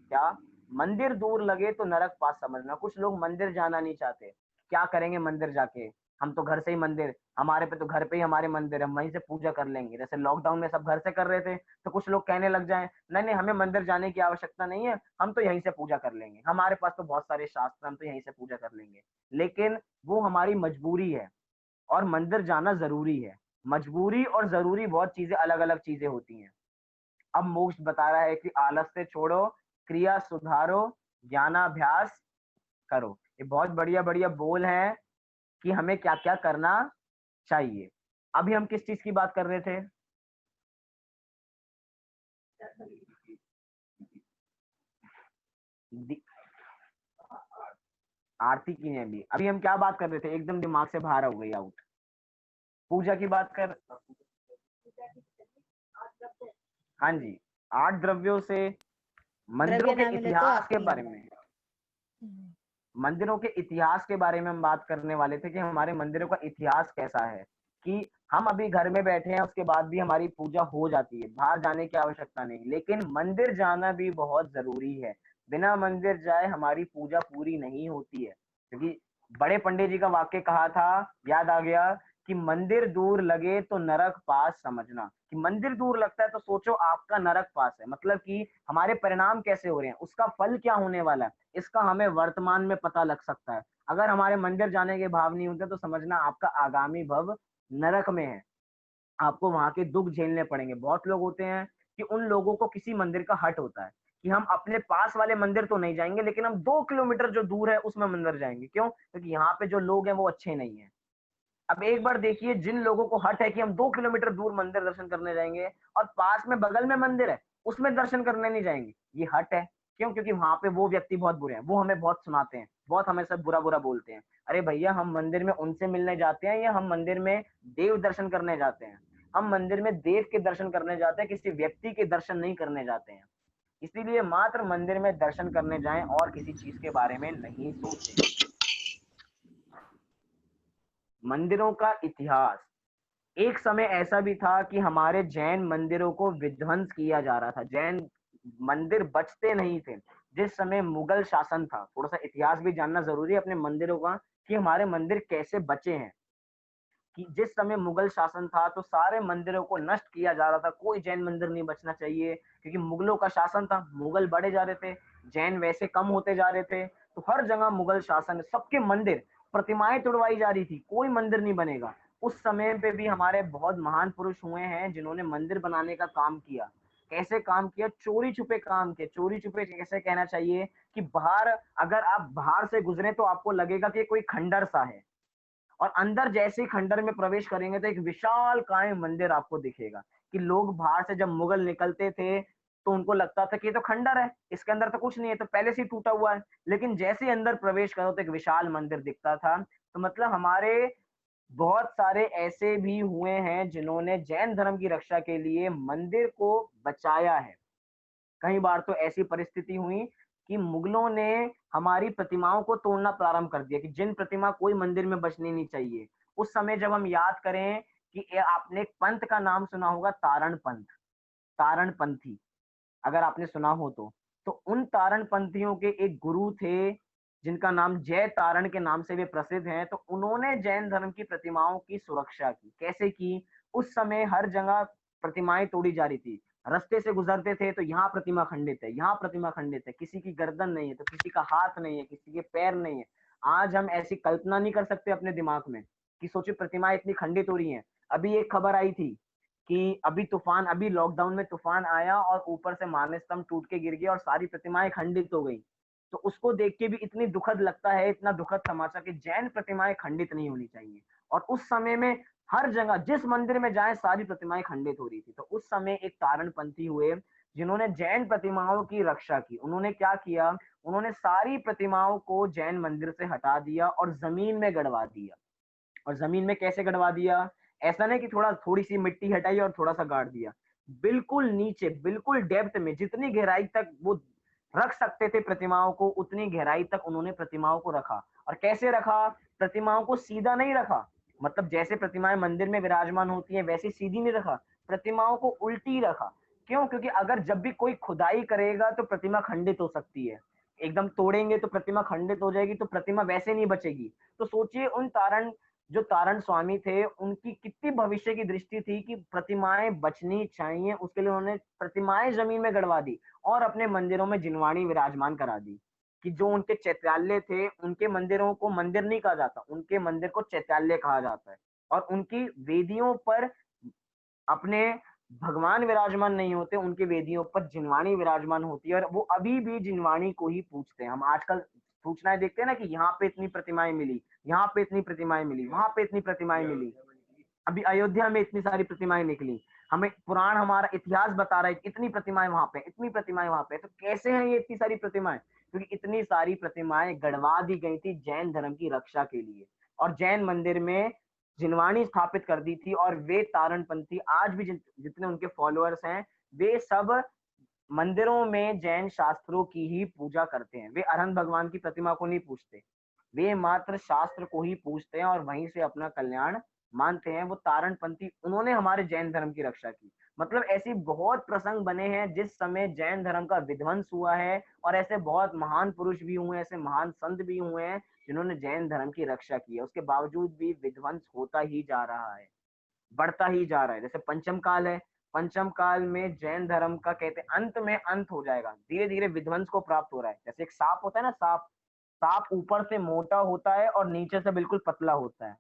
क्या? मंदिर दूर लगे तो नरक पास समझना। कुछ लोग मंदिर जाना नहीं चाहते, क्या करेंगे मंदिर जाके, हम तो घर से ही मंदिर, हमारे पे तो घर पे ही हमारे मंदिर है, हम वहीं से पूजा कर लेंगे। जैसे लॉकडाउन में सब घर से कर रहे थे, तो कुछ लोग कहने लग जाएं नहीं नहीं हमें मंदिर जाने की आवश्यकता नहीं है, हम तो यहीं से पूजा कर लेंगे, हमारे पास तो बहुत सारे शास्त्र, हम तो यहीं से पूजा कर लेंगे। लेकिन वो हमारी मजबूरी है और मंदिर जाना जरूरी है। मजबूरी और जरूरी बहुत चीजें अलग अलग चीजें होती हैं। अब मोक्ष बता रहा है कि आलस से छोड़ो, क्रिया सुधारो, ज्ञानाभ्यास करो। ये बहुत बढ़िया बढ़िया बोल हैं कि हमें क्या क्या करना चाहिए। अभी हम किस चीज की बात कर रहे थे? आरती की ने भी। अभी हम क्या बात कर रहे थे? एकदम दिमाग से बाहर हो गई आउट। पूजा की बात कर। हाँ जी, 8 द्रव्यों से मंदिरों द्रव्य के ना मिले तो इतिहास के आपकी बारे में, मंदिरों के इतिहास के बारे में हम बात करने वाले थे कि हमारे मंदिरों का इतिहास कैसा है, कि हम अभी घर में बैठे हैं उसके बाद भी हमारी पूजा हो जाती है, बाहर जाने की आवश्यकता नहीं। लेकिन मंदिर जाना भी बहुत जरूरी है। बिना मंदिर जाए हमारी पूजा पूरी नहीं होती है, क्योंकि बड़े पंडित जी का वाक्य कहा था, याद आ गया, कि मंदिर दूर लगे तो नरक पास समझना। कि मंदिर दूर लगता है तो सोचो आपका नरक पास है, मतलब कि हमारे परिणाम कैसे हो रहे हैं, उसका फल क्या होने वाला है, इसका हमें वर्तमान में पता लग सकता है। अगर हमारे मंदिर जाने के भाव नहीं होते तो समझना आपका आगामी भव नरक में है, आपको वहां के दुख झेलने पड़ेंगे। बहुत लोग होते हैं कि उन लोगों को किसी मंदिर का हट होता है कि हम अपने पास वाले मंदिर तो नहीं जाएंगे, लेकिन हम 2 किलोमीटर जो दूर है उसमें मंदिर जाएंगे। क्यों? क्योंकि यहाँ पे जो लोग हैं वो अच्छे नहीं है। अब एक बार देखिए, जिन लोगों को हट है कि हम 2 किलोमीटर दूर मंदिर दर्शन करने जाएंगे और पास में बगल में मंदिर है उसमें दर्शन करने नहीं जाएंगे, ये हट है। क्यों? क्योंकि वहां पे वो व्यक्ति बहुत बुरे हैं, वो हमें बहुत सुनाते हैं, बहुत हमें सब बुरा बुरा बोलते हैं। अरे भैया, हम मंदिर में उनसे मिलने जाते हैं या हम मंदिर में देव दर्शन करने जाते हैं? हम मंदिर में देव के दर्शन करने जाते हैं, किसी व्यक्ति के दर्शन नहीं करने जाते हैं। इसीलिए मात्र मंदिर में दर्शन करने जाएं और किसी चीज के बारे में नहीं सोचें। मंदिरों का इतिहास। एक समय ऐसा भी था कि हमारे जैन मंदिरों को विध्वंस किया जा रहा था, जैन मंदिर बचते नहीं थे। जिस समय मुगल शासन था, थोड़ा सा इतिहास भी जानना जरूरी है अपने मंदिरों का, कि हमारे मंदिर कैसे बचे हैं। कि जिस समय मुगल शासन था तो सारे मंदिरों को नष्ट किया जा रहा था, कोई जैन मंदिर नहीं बचना चाहिए, क्योंकि मुगलों का शासन था, मुगल बढ़े जा रहे थे, जैन वैसे कम होते जा रहे थे। तो हर जगह मुगल शासन, सबके मंदिर, प्रतिमाएं तुड़वाई जा रही थी, कोई मंदिर नहीं बनेगा। उस समय पे भी हमारे बहुत महान पुरुष हुए हैं जिन्होंने मंदिर बनाने का काम किया। कैसे काम किया? चोरी छुपे काम किए। चोरी छुपे कैसे कहना चाहिए कि बाहर, अगर आप बाहर से गुजरे तो आपको लगेगा कि कोई खंडर सा है, और अंदर जैसे ही खंडर में प्रवेश करेंगे तो एक विशाल काय मंदिर आपको दिखेगा। कि लोग बाहर से जब मुगल निकलते थे तो उनको लगता था कि ये तो खंडर है, इसके अंदर तो कुछ नहीं है, तो पहले से ही टूटा हुआ है। लेकिन जैसे ही अंदर प्रवेश करो तो एक विशाल मंदिर दिखता था। तो मतलब हमारे बहुत सारे ऐसे भी हुए हैं जिन्होंने जैन धर्म की रक्षा के लिए मंदिर को बचाया है। कई बार तो ऐसी परिस्थिति हुई कि मुगलों ने हमारी प्रतिमाओं को तोड़ना प्रारंभ कर दिया कि जिन प्रतिमा कोई मंदिर में बचनी नहीं चाहिए। उस समय जब हम याद करें कि आपने एक पंथ का नाम सुना होगा, तारण पंथ, तारण पंथी, अगर आपने सुना हो तो उन तारण पंथियों के एक गुरु थे जिनका नाम जय तारण के नाम से वे प्रसिद्ध हैं। तो उन्होंने जैन धर्म की प्रतिमाओं की सुरक्षा की। कैसे की? उस समय हर जगह प्रतिमाएं तोड़ी जा रही थी। रास्ते से गुजरते थे तो यहाँ प्रतिमा खंडित है, यहाँ प्रतिमा खंडित है, किसी की गर्दन नहीं है तो किसी का हाथ नहीं है, किसी के पैर नहीं है। आज हम ऐसी कल्पना नहीं कर सकते अपने दिमाग में कि सोचिए प्रतिमाएं इतनी खंडित हो रही हैं। अभी एक खबर आई थी कि अभी लॉकडाउन में तूफान आया और ऊपर से मानव स्तंभ टूट के गिर गया और सारी प्रतिमाएं खंडित हो गई। तो उसको देख के भी इतनी दुखद लगता है, इतना दुखद समाचार कि जैन प्रतिमाएं खंडित नहीं होनी चाहिए। और उस समय में हर जगह जिस मंदिर में जाए सारी प्रतिमाएं खंडित हो रही थी। तो उस समय एक तारणपंथी हुए जिन्होंने जैन प्रतिमाओं की रक्षा की। उन्होंने क्या किया? उन्होंने सारी प्रतिमाओं को जैन मंदिर से हटा दिया और जमीन में गड़वा दिया। और जमीन में कैसे गड़वा दिया? ऐसा नहीं कि थोड़ी सी मिट्टी हटाई और थोड़ा सा गाड़ दिया। बिल्कुल नीचे, बिल्कुल डेप्थ में, जितनी गहराई तक वो रख सकते थे प्रतिमाओं को, उतनी गहराई तक उन्होंने प्रतिमाओं को रखा। और कैसे रखा? प्रतिमाओं को सीधा नहीं रखा, मतलब जैसे प्रतिमाएं मंदिर में विराजमान होती हैं वैसे सीधी नहीं रखा, प्रतिमाओं को उल्टी रखा। क्यों? क्योंकि अगर जब भी कोई खुदाई करेगा तो प्रतिमा खंडित हो सकती है। एकदम तोड़ेंगे तो प्रतिमा खंडित हो जाएगी, तो प्रतिमा वैसे नहीं बचेगी। तो सोचिए उन जो तारण स्वामी थे उनकी कितनी भविष्य की दृष्टि थी कि प्रतिमाएं बचनी चाहिए। उसके लिए उन्होंने प्रतिमाएं जमीन में गड़वा दी और अपने मंदिरों में जिनवाणी विराजमान करा दी। कि जो उनके चैत्यालय थे, उनके मंदिरों को मंदिर नहीं कहा जाता, उनके मंदिर को चैत्यालय कहा जाता है। और उनकी वेदियों पर अपने भगवान विराजमान नहीं होते, उनके वेदियों पर जिनवाणी विराजमान होती है। और वो अभी भी जिनवाणी को ही पूजते हैं। हम आजकल सूचनाएं देखते हैं ना कि यहाँ पे इतनी प्रतिमाएं मिली, यहाँ पे इतनी प्रतिमाएं मिली, वहां पे इतनी प्रतिमाएं मिली, अभी अयोध्या में इतनी सारी प्रतिमाएं निकली। हमें पुराण, हमारा इतिहास बता रहा है इतनी प्रतिमाएं वहां पे, इतनी प्रतिमाएं वहां पे। तो कैसे हैं ये इतनी सारी प्रतिमाएं? क्योंकि इतनी सारी प्रतिमाएं गड़वा दी गई थी जैन धर्म की रक्षा के लिए। और जैन मंदिर में जिनवाणी स्थापित कर दी थी। और वे तारणपंथी आज भी जितने उनके फॉलोअर्स हैं, वे सब मंदिरों में जैन शास्त्रों की ही पूजा करते हैं। वे अरहंत भगवान की प्रतिमा को नहीं पूजते, वे मात्र शास्त्र को ही पूजते हैं और वहीं से अपना कल्याण मानते हैं। वो तारणपंथी, उन्होंने हमारे जैन धर्म की रक्षा की। मतलब ऐसी बहुत प्रसंग बने हैं जिस समय जैन धर्म का विध्वंस हुआ है। और ऐसे बहुत महान पुरुष भी हुए हैं, ऐसे महान संत भी हुए हैं जिन्होंने जैन धर्म की रक्षा की है। उसके बावजूद भी विध्वंस होता ही जा रहा है, बढ़ता ही जा रहा है। जैसे पंचम काल है, पंचम काल में जैन धर्म का कहते हैं अंत में अंत हो जाएगा, धीरे धीरे विध्वंस को प्राप्त हो रहा है। जैसे एक सांप होता है ना, सांप, सांप ऊपर से मोटा होता है और नीचे से बिल्कुल पतला होता है।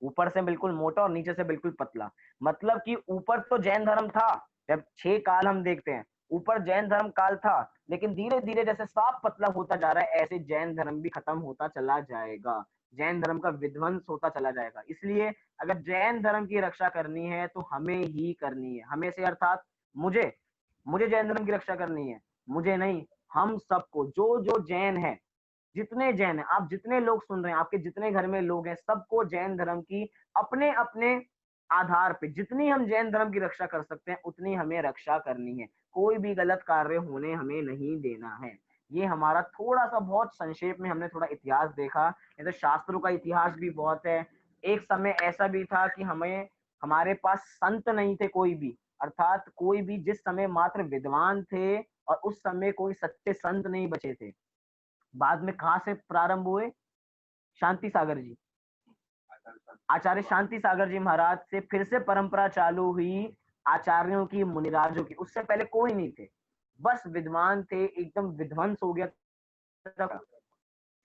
ऊपर से बिल्कुल मोटा और नीचे से बिल्कुल पतला। मतलब कि ऊपर तो जैन धर्म था, जब 6 काल हम देखते हैं ऊपर जैन धर्म काल था, लेकिन धीरे धीरे जैसे सांप पतला होता जा रहा है ऐसे जैन धर्म भी खत्म होता चला जाएगा, जैन धर्म का विध्वंस होता चला जाएगा। इसलिए अगर जैन धर्म की रक्षा करनी है तो हमें ही करनी है, हमें से अर्थात मुझे मुझे जैन धर्म की रक्षा करनी है। मुझे नहीं, हम सबको, जो जो जैन है, जितने जैन हैं, आप जितने लोग सुन रहे हैं, आपके जितने घर में लोग हैं, सबको जैन धर्म की अपने अपने आधार पे जितनी हम जैन धर्म की रक्षा कर सकते हैं उतनी हमें रक्षा करनी है। कोई भी गलत कार्य होने हमें नहीं देना है। ये हमारा थोड़ा सा, बहुत संक्षेप में हमने थोड़ा इतिहास देखा। ये तो शास्त्रों का इतिहास भी बहुत है। एक समय ऐसा भी था कि हमारे पास संत नहीं थे कोई भी, अर्थात कोई भी, जिस समय मात्र विद्वान थे और उस समय कोई सच्चे संत नहीं बचे थे। बाद में कहाँ से प्रारंभ हुए? शांति सागर जी, आचार्य शांति सागर जी महाराज से फिर से परंपरा चालू हुई आचार्यों की, मुनिराजों की। उससे पहले कोई नहीं थे, बस विद्वान थे, एकदम विध्वंस हो गया।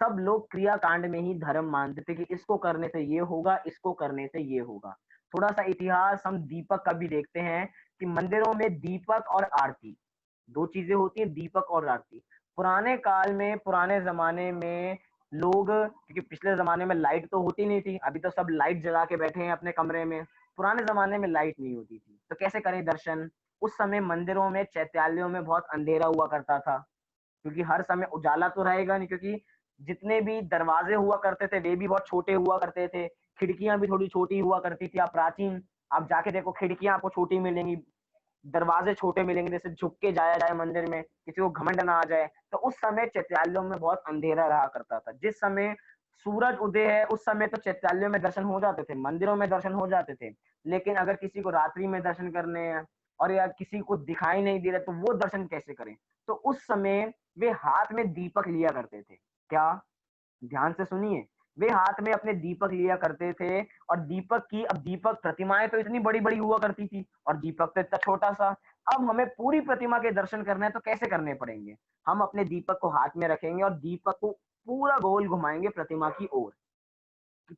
सब लोग क्रिया कांड में ही धर्म मानते थे कि इसको करने से ये होगा, इसको करने से ये होगा। थोड़ा सा इतिहास हम दीपक का भी देखते हैं कि मंदिरों में दीपक और आरती, दो चीजें होती हैं, दीपक और आरती। पुराने काल में, पुराने जमाने में लोग, क्योंकि पिछले जमाने में लाइट तो होती नहीं थी, अभी तो सब लाइट जला के बैठे हैं अपने कमरे में। पुराने जमाने में लाइट नहीं होती थी तो कैसे करें दर्शन? उस समय मंदिरों में, चैत्यालयों में बहुत अंधेरा हुआ करता था, क्योंकि हर समय उजाला तो रहेगा नहीं, क्योंकि जितने भी दरवाजे हुआ करते थे वे भी बहुत छोटे हुआ करते थे, खिड़कियां भी थोड़ी छोटी हुआ करती थी। आप प्राचीन, आप जाके देखो खिड़कियां आपको छोटी मिलेंगी, दरवाजे छोटे मिलेंगे, जैसे झुक के जाया जाए मंदिर में, किसी को घमंड ना आ जाए। तो उस समय चैत्यालयों में बहुत अंधेरा रहा करता था। जिस समय सूरज उदय है उस समय तो चैत्यालयों में दर्शन हो जाते थे, मंदिरों में दर्शन हो जाते थे। लेकिन अगर किसी को रात्रि में दर्शन करने हैं और या किसी को दिखाई नहीं दे रहा तो वो दर्शन कैसे करें? तो उस समय वे हाथ में दीपक लिया करते थे। क्या? ध्यान से सुनिए, वे हाथ में अपने दीपक लिया करते थे और दीपक की अब दीपक प्रतिमाएँ तो इतनी बड़ी-बड़ी हुआ करती थी और दीपक तो इतना छोटा-सा। अब हमें पूरी प्रतिमा के दर्शन करने हैं तो कैसे करने पड़ेंगे? हम अपने दीपक को हाथ में रखेंगे और दीपक को पूरा गोल घुमाएँगे प्रतिमा की ओर।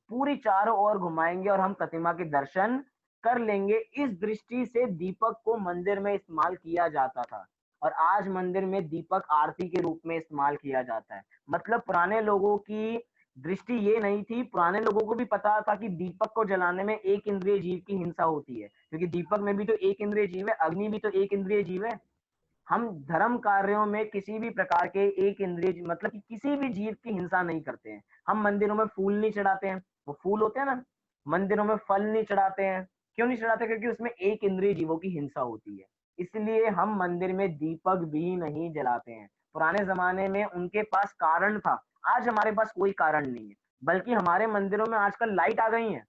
पूरी चारों ओर घुमाएँगे और हम प्रतिमा के दर्शन कर लेंगे। इस दृष्टि से दीपक को मंदिर में इस्तेमाल किया जाता था और आज मंदिर में दीपक आरती के रूप में इस्तेमाल किया जाता है। मतलब पुराने लोगों की दृष्टि ये नहीं थी, पुराने लोगों को भी पता था कि दीपक को जलाने में एक इंद्रिय जीव की हिंसा होती है, क्योंकि दीपक में भी तो एक इंद्रिय जीव है, अग्नि भी तो एक इंद्रिय जीव है। हम धर्म कार्यों में किसी भी प्रकार के एक इंद्रिय मतलब कि किसी भी जीव की हिंसा नहीं करते हैं। हम मंदिरों में फूल नहीं चढ़ाते हैं, वो फूल होते हैं ना, मंदिरों में फल नहीं चढ़ाते हैं। क्यों नहीं चढ़ाते? क्योंकि उसमें एक इंद्रिय जीवों की हिंसा होती है। इसलिए हम मंदिर में दीपक भी नहीं जलाते हैं। पुराने ज़माने में उनके पास कारण था, आज हमारे पास कोई कारण नहीं है। बल्कि हमारे मंदिरों में आजकल लाइट आ गई हैं।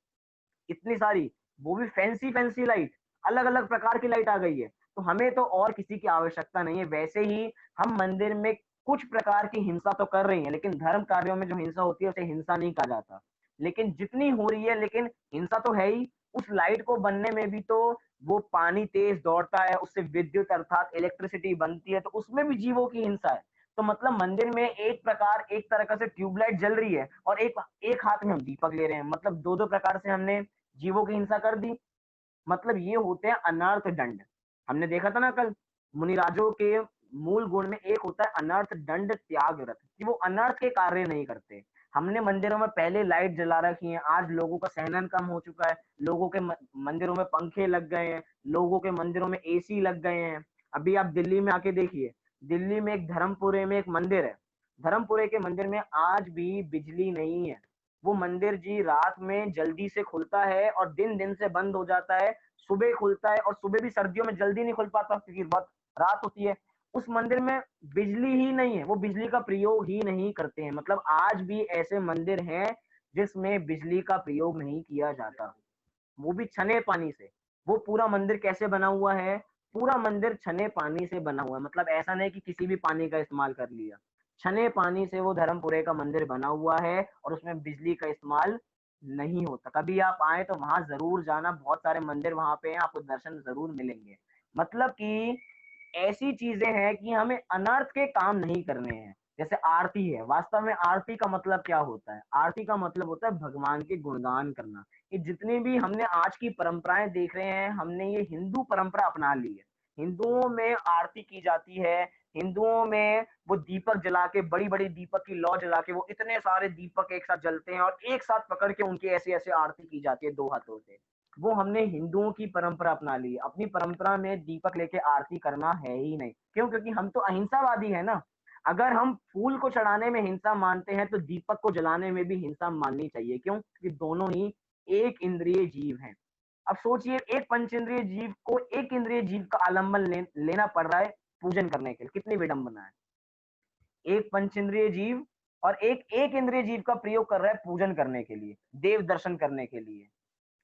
इतनी सारी, वो भी फैंसी लाइट, अलग-अलग प्रकार की लाइट आ गई है। तो हमें तो और किसी की आवश्यकता नहीं है। वैसे ही हम मंदिर में कुछ प्रकार की हिंसा तो कर रही हैं, लेकिन धर्म कार्यों में जो हिंसा होती है उसे हिंसा नहीं कहा जाता। लेकिन जितनी हो रही है लेकिन हिंसा तो है ही, उस लाइट को बनने में भी तो वो पानी तेज़ दौड़ता है, उससे विद्युत अर्थात इलेक्ट्रिसिटी बनती है, तो उसमें भी जीवों की हिंसा है। तो मतलब मंदिर में एक तरह से ट्यूबलाइट जल रही है और एक एक हाथ में हम दीपक ले रहे हैं। मतलब 2-2 प्रकार से हमने जीवों की हिंसा कर दी। मतलब ये होते हैं अनर्थ दंड। हमने देखा था ना कल, मुनिराजों के मूल गुण में एक होता है अनर्थ दंड त्याग व्रत, कि वो अनर्थ के कार्य नहीं करते। हमने मंदिरों में पहले लाइट जला रखी है, आज लोगों का सहनन कम हो चुका है, लोगों के मंदिरों में पंखे लग गए हैं, लोगों के मंदिरों में एसी लग गए हैं। अभी आप दिल्ली में आके देखिए, दिल्ली में एक धर्मपुरे में एक मंदिर है, धर्मपुरे के मंदिर में आज भी बिजली नहीं है। वो मंदिर जी रात में जल्दी से खुलता है और दिन-दिन से बंद हो जाता है। सुबह खुलता है और सुबह भी सर्दियों में जल्दी नहीं खुल पाता क्योंकि बहुत रात होती है। उस मंदिर में बिजली ही नहीं है, वो बिजली का प्रयोग ही नहीं करते हैं। मतलब आज भी ऐसे मंदिर हैं जिसमें बिजली का प्रयोग नहीं किया जाता, वो भी छने पानी से। वो पूरा मंदिर कैसे बना हुआ है? पूरा मंदिर छने पानी से बना हुआ है। मतलब ऐसा नहीं कि किसी भी पानी का इस्तेमाल कर लिया। छने पानी से वो धर्मपुरे का मंदिर बना हुआ है और उसमें बिजली का इस्तेमाल नहीं होता। कभी आप आएँ तो वहाँ ज़रूर जाना, बहुत सारे मंदिर वहाँ पे हैं, आपको दर्शन ज़रूर मिलेंगे। मतलब कि ऐसी चीज़ें हैं कि हमें अनर्थ के काम नहीं करने हैं। जैसे आरती है, वास्तव में आरती का मतलब क्या होता है? आरती का मतलब होता है भगवान के गुणगान करना। ये जितनी भी हमने आज की परंपराएँ देख रहे हैं, हमने ये हिंदू परंपरा अपना ली है। हिंदुओं में आरती की जाती है, हिंदुओं में वो दीपक जला के बड़ी-बड़ी दीपक की लौ जला के वो इतने सारे दीपक एक साथ जलते हैं और एक साथ पकड़ के उनकी ऐसे-ऐसे आरती की जाती है 2 हाथों से। वो हमने हिंदुओं की परंपरा अपना ली है। अपनी परंपरा में दीपक लेके आरती करना है ही नहीं। क्यों? क्योंकि हम तो अहिंसावादी हैं ना। अगर हम फूल को चढ़ाने में हिंसा मानते हैं तो दीपक को जलाने में भी हिंसा माननी चाहिए। क्यों? क्योंकि दोनों ही एक इंद्रिय जीव हैं। अब सोचिए एक पंचेंद्रिय जीव को एक इंद्रिय जीव का आलंबन लेना पड़ रहा है पूजन करने के लिए, कितनी विडंबना है। एक पंचेंद्रिय जीव और एक इंद्रिय जीव का प्रयोग कर रहा है पूजन करने के लिए, देव दर्शन करने के लिए।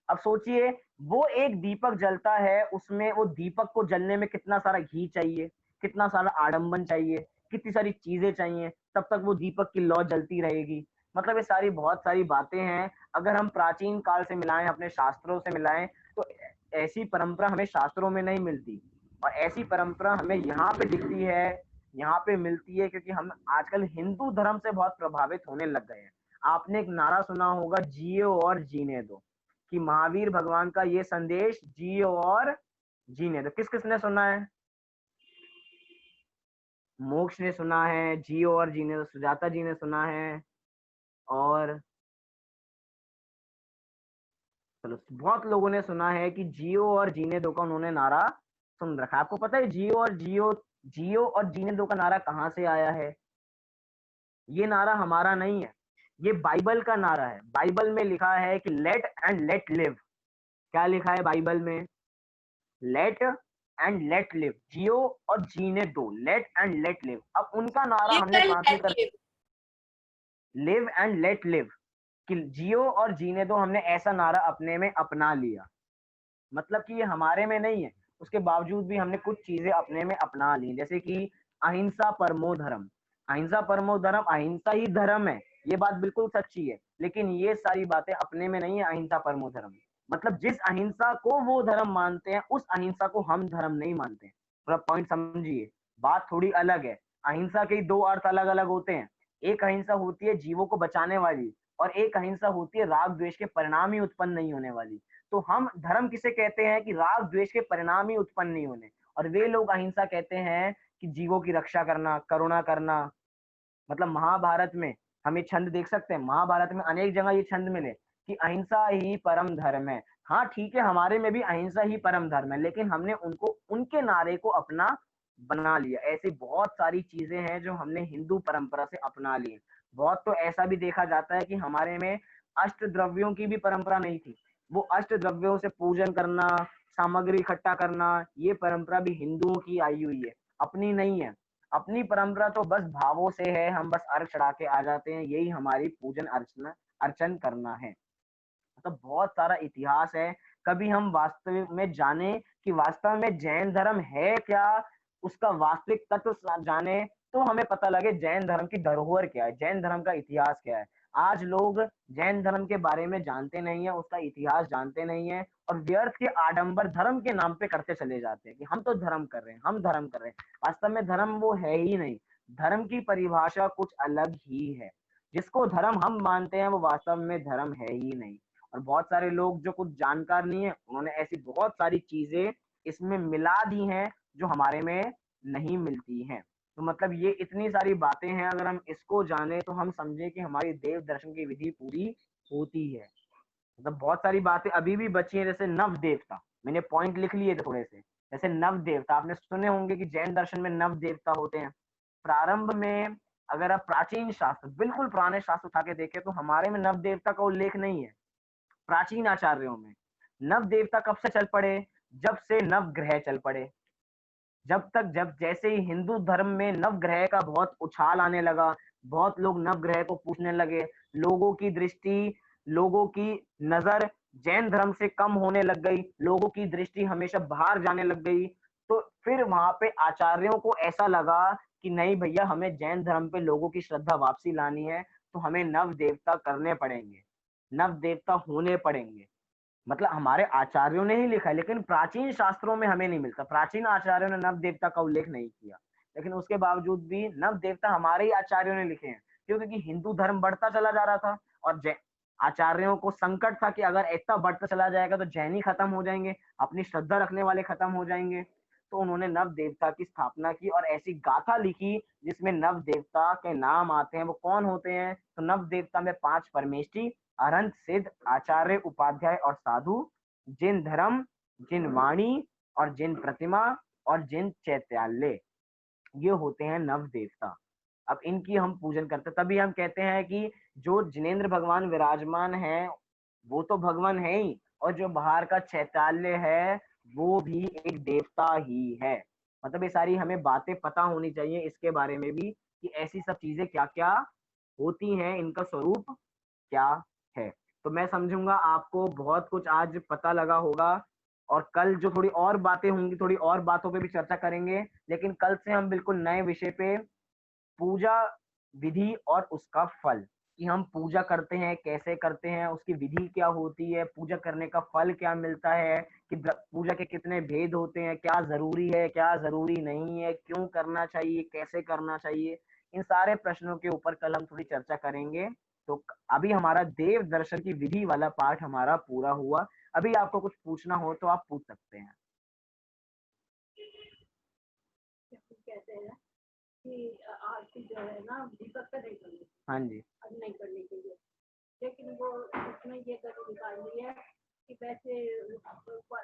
अब सोचिए वो एक दीपक जलता है, उसमें वो दीपक को जलने में कितना सारा घी चाहिए, कितना सारा आडंबन चाहिए, कितनी सारी चीज़ें चाहिए, तब तक वो दीपक की लौ जलती रहेगी। मतलब ये सारी बहुत सारी बातें हैं, अगर हम प्राचीन काल से मिलाएँ, अपने शास्त्रों से मिलाएँ, तो ऐसी परंपरा हमें शास्त्रों में नहीं मिलती और ऐसी परंपरा हमें यहाँ पे दिखती है, यहाँ पे मिलती है क्योंकि हम आजकल हिंदू धर्म से बहुत प्रभावित होने लग गए हैं। आपने एक नारा सुना होगा जियो और जीने दो। कि महावीर भगवान का ये संदेश जियो और जीने दो। किस-किस ने सुना है? मोक्ष ने सुना है, जियो और जीने दो, सुजाता जी ने सुना है और चलो बहुत लोगों ने सुना है कि जियो और जीने दो का उन्होंने नारा सुन रखा है। आपको पता है जियो और जीने दो का नारा कहाँ से आया है? ये नारा हमारा नहीं है, ये बाइबल का नारा है। बाइबल में लिखा है कि लेट एंड लेट लिव। क्या लिखा है बाइबल में? लेट एंड लेट लिव, जियो और जीने दो, लेट एंड लेट लिव। अब उनका नारा लिव हमने एंड कहां से लेट कर, live. Live and let live, कि जियो और जीने दो, हमने ऐसा नारा अपने में अपना लिया। मतलब कि ये हमारे में नहीं है, उसके बावजूद भी हमने कुछ चीजें अपने में अपना ली, जैसे कि अहिंसा परमो धर्म। अहिंसा परमो धर्म, अहिंसा ही धर्म है, ये बात बिल्कुल सच्ची है, लेकिन ये सारी बातें अपने में नहीं है। अहिंसा परमो धर्म मतलब जिस अहिंसा को वो धर्म मानते हैं, उस अहिंसा को हम धर्म नहीं मानते। पूरा पॉइंट समझिए, बात थोड़ी अलग है। अहिंसा के दो अर्थ अलग अलग होते हैं। एक अहिंसा होती है जीवों को बचाने वाली, और एक अहिंसा होती है राग द्वेष के परिणाम ही उत्पन्न नहीं होने वाली। तो हम धर्म किसे कहते हैं कि राग द्वेष के परिणाम ही उत्पन्न नहीं होने, और वे लोग अहिंसा कहते हैं कि जीवों की रक्षा करना, करुणा करना। मतलब महाभारत में हम ये छंद देख सकते हैं, महाभारत में अनेक जगह ये छंद मिले कि अहिंसा ही परम धर्म है। हाँ ठीक है, हमारे में भी अहिंसा ही परम धर्म है, लेकिन हमने उनको, उनके नारे को अपना बना लिया। ऐसी बहुत सारी चीजें हैं जो हमने हिंदू परंपरा से अपना ली। बहुत तो ऐसा भी देखा जाता है कि हमारे में अष्ट द्रव्यों की भी परंपरा नहीं थी। वो अष्ट द्रव्यों से पूजन करना, सामग्री इकट्ठा करना, ये परंपरा भी हिंदुओं की आई हुई है, अपनी नहीं है। अपनी परंपरा तो बस भावों से है, हम बस अर्घ चढ़ा के आ जाते हैं, यही हमारी पूजन अर्चना अर्चन करना है। मतलब बहुत सारा इतिहास है। कभी हम वास्तविक में जाने कि वास्तव में जैन धर्म है क्या, उसका वास्तविक तत्व जाने, तो हमें पता लगे जैन धर्म की धरोहर क्या है, जैन धर्म का इतिहास क्या है। आज लोग जैन धर्म के बारे में जानते नहीं है, उसका इतिहास जानते नहीं है, और व्यर्थ के आडंबर धर्म के नाम पे करते चले जाते हैं कि हम तो धर्म कर रहे हैं, हम धर्म कर रहे हैं। वास्तव में धर्म वो है ही नहीं। धर्म की परिभाषा कुछ अलग ही है। जिसको धर्म हम मानते हैं वो वास्तव में धर्म है ही नहीं। और बहुत सारे लोग जो कुछ जानकार नहीं है, उन्होंने ऐसी बहुत सारी चीजें इसमें मिला दी हैं जो हमारे में नहीं मिलती हैं। तो मतलब ये इतनी सारी बातें हैं, अगर हम इसको जाने तो हम समझे कि हमारी देव दर्शन की विधि पूरी होती है। मतलब बहुत सारी बातें अभी भी बची हैं, जैसे नव देवता, मैंने पॉइंट लिख लिए थे थोड़े से। जैसे नव देवता आपने सुने होंगे कि जैन दर्शन में नव देवता होते हैं। प्रारंभ में अगर आप प्राचीन शास्त्र, बिल्कुल पुराने शास्त्र उठा के देखें, तो हमारे में नव देवता का उल्लेख नहीं है। प्राचीन आचार्यों में नव देवता कब से चल पड़े, जब से नव ग्रह चल पड़े। जब जैसे ही हिंदू धर्म में नव ग्रह का बहुत उछाल आने लगा, बहुत लोग नव ग्रह को पूछने लगे, लोगों की दृष्टि, लोगों की नजर जैन धर्म से कम होने लग गई, लोगों की दृष्टि हमेशा बाहर जाने लग गई। तो फिर वहां पे आचार्यों को ऐसा लगा कि नहीं भैया, हमें जैन धर्म पे लोगों की श्रद्धा वापसी लानी है, तो हमें नव देवता करने पड़ेंगे, नव देवता होने पड़ेंगे। मतलब हमारे आचार्यों ने ही लिखा है, लेकिन प्राचीन शास्त्रों में हमें नहीं मिलता। प्राचीन आचार्यों ने नव देवता का उल्लेख नहीं किया, लेकिन उसके बावजूद भी नव देवता हमारे ही आचार्यों ने लिखे हैं। क्योंकि हिंदू धर्म बढ़ता चला जा रहा था, और आचार्यों को संकट था कि अगर इतना बढ़ता चला जाएगा तो जैन ही खत्म हो जाएंगे, अपनी श्रद्धा रखने वाले खत्म हो जाएंगे। तो उन्होंने नव देवता की स्थापना की और ऐसी गाथा लिखी जिसमें नव देवता के नाम आते हैं। वो कौन होते हैं? तो नव देवता में 5 परमेष्ठी, अरंत, सिद्ध, आचार्य, उपाध्याय और साधु, जिन धर्म, जिन वाणी और जिन प्रतिमा और जिन चैत्यालय, ये होते हैं नव देवता। अब इनकी हम पूजन करते हैं, तभी हम कहते हैं कि जो जिनेंद्र भगवान विराजमान है वो तो भगवान है ही, और जो बाहर का चैत्यालय है वो भी एक देवता ही है। मतलब ये सारी हमें बातें पता होनी चाहिए इसके बारे में भी, कि ऐसी सब चीजें क्या क्या होती हैं, इनका स्वरूप क्या है। तो मैं समझूंगा आपको बहुत कुछ आज पता लगा होगा, और कल जो थोड़ी और बातें होंगी, थोड़ी और बातों पे भी चर्चा करेंगे। लेकिन कल से हम बिल्कुल नए विषय पे, पूजा विधि और उसका फल, कि हम पूजा करते हैं कैसे करते हैं, उसकी विधि क्या होती है, पूजा करने का फल क्या मिलता है, कि पूजा के कितने भेद होते हैं, क्या जरूरी है क्या जरूरी नहीं है, क्यों करना चाहिए, कैसे करना चाहिए। इन सारे प्रश्नों के ऊपर कल हम थोड़ी चर्चा करेंगे। तो अभी हमारा देव दर्शन की विधि वाला पाठ हमारा पूरा हुआ। अभी आपको कुछ पूछना हो तो आप पूछ सकते हैं। कहते हैं कि आरती जो है ना दीपक पे नहीं करनी, हाँ जी, अब नहीं करनी चाहिए, लेकिन वो उसमें ये कर निकालनी है कि वैसे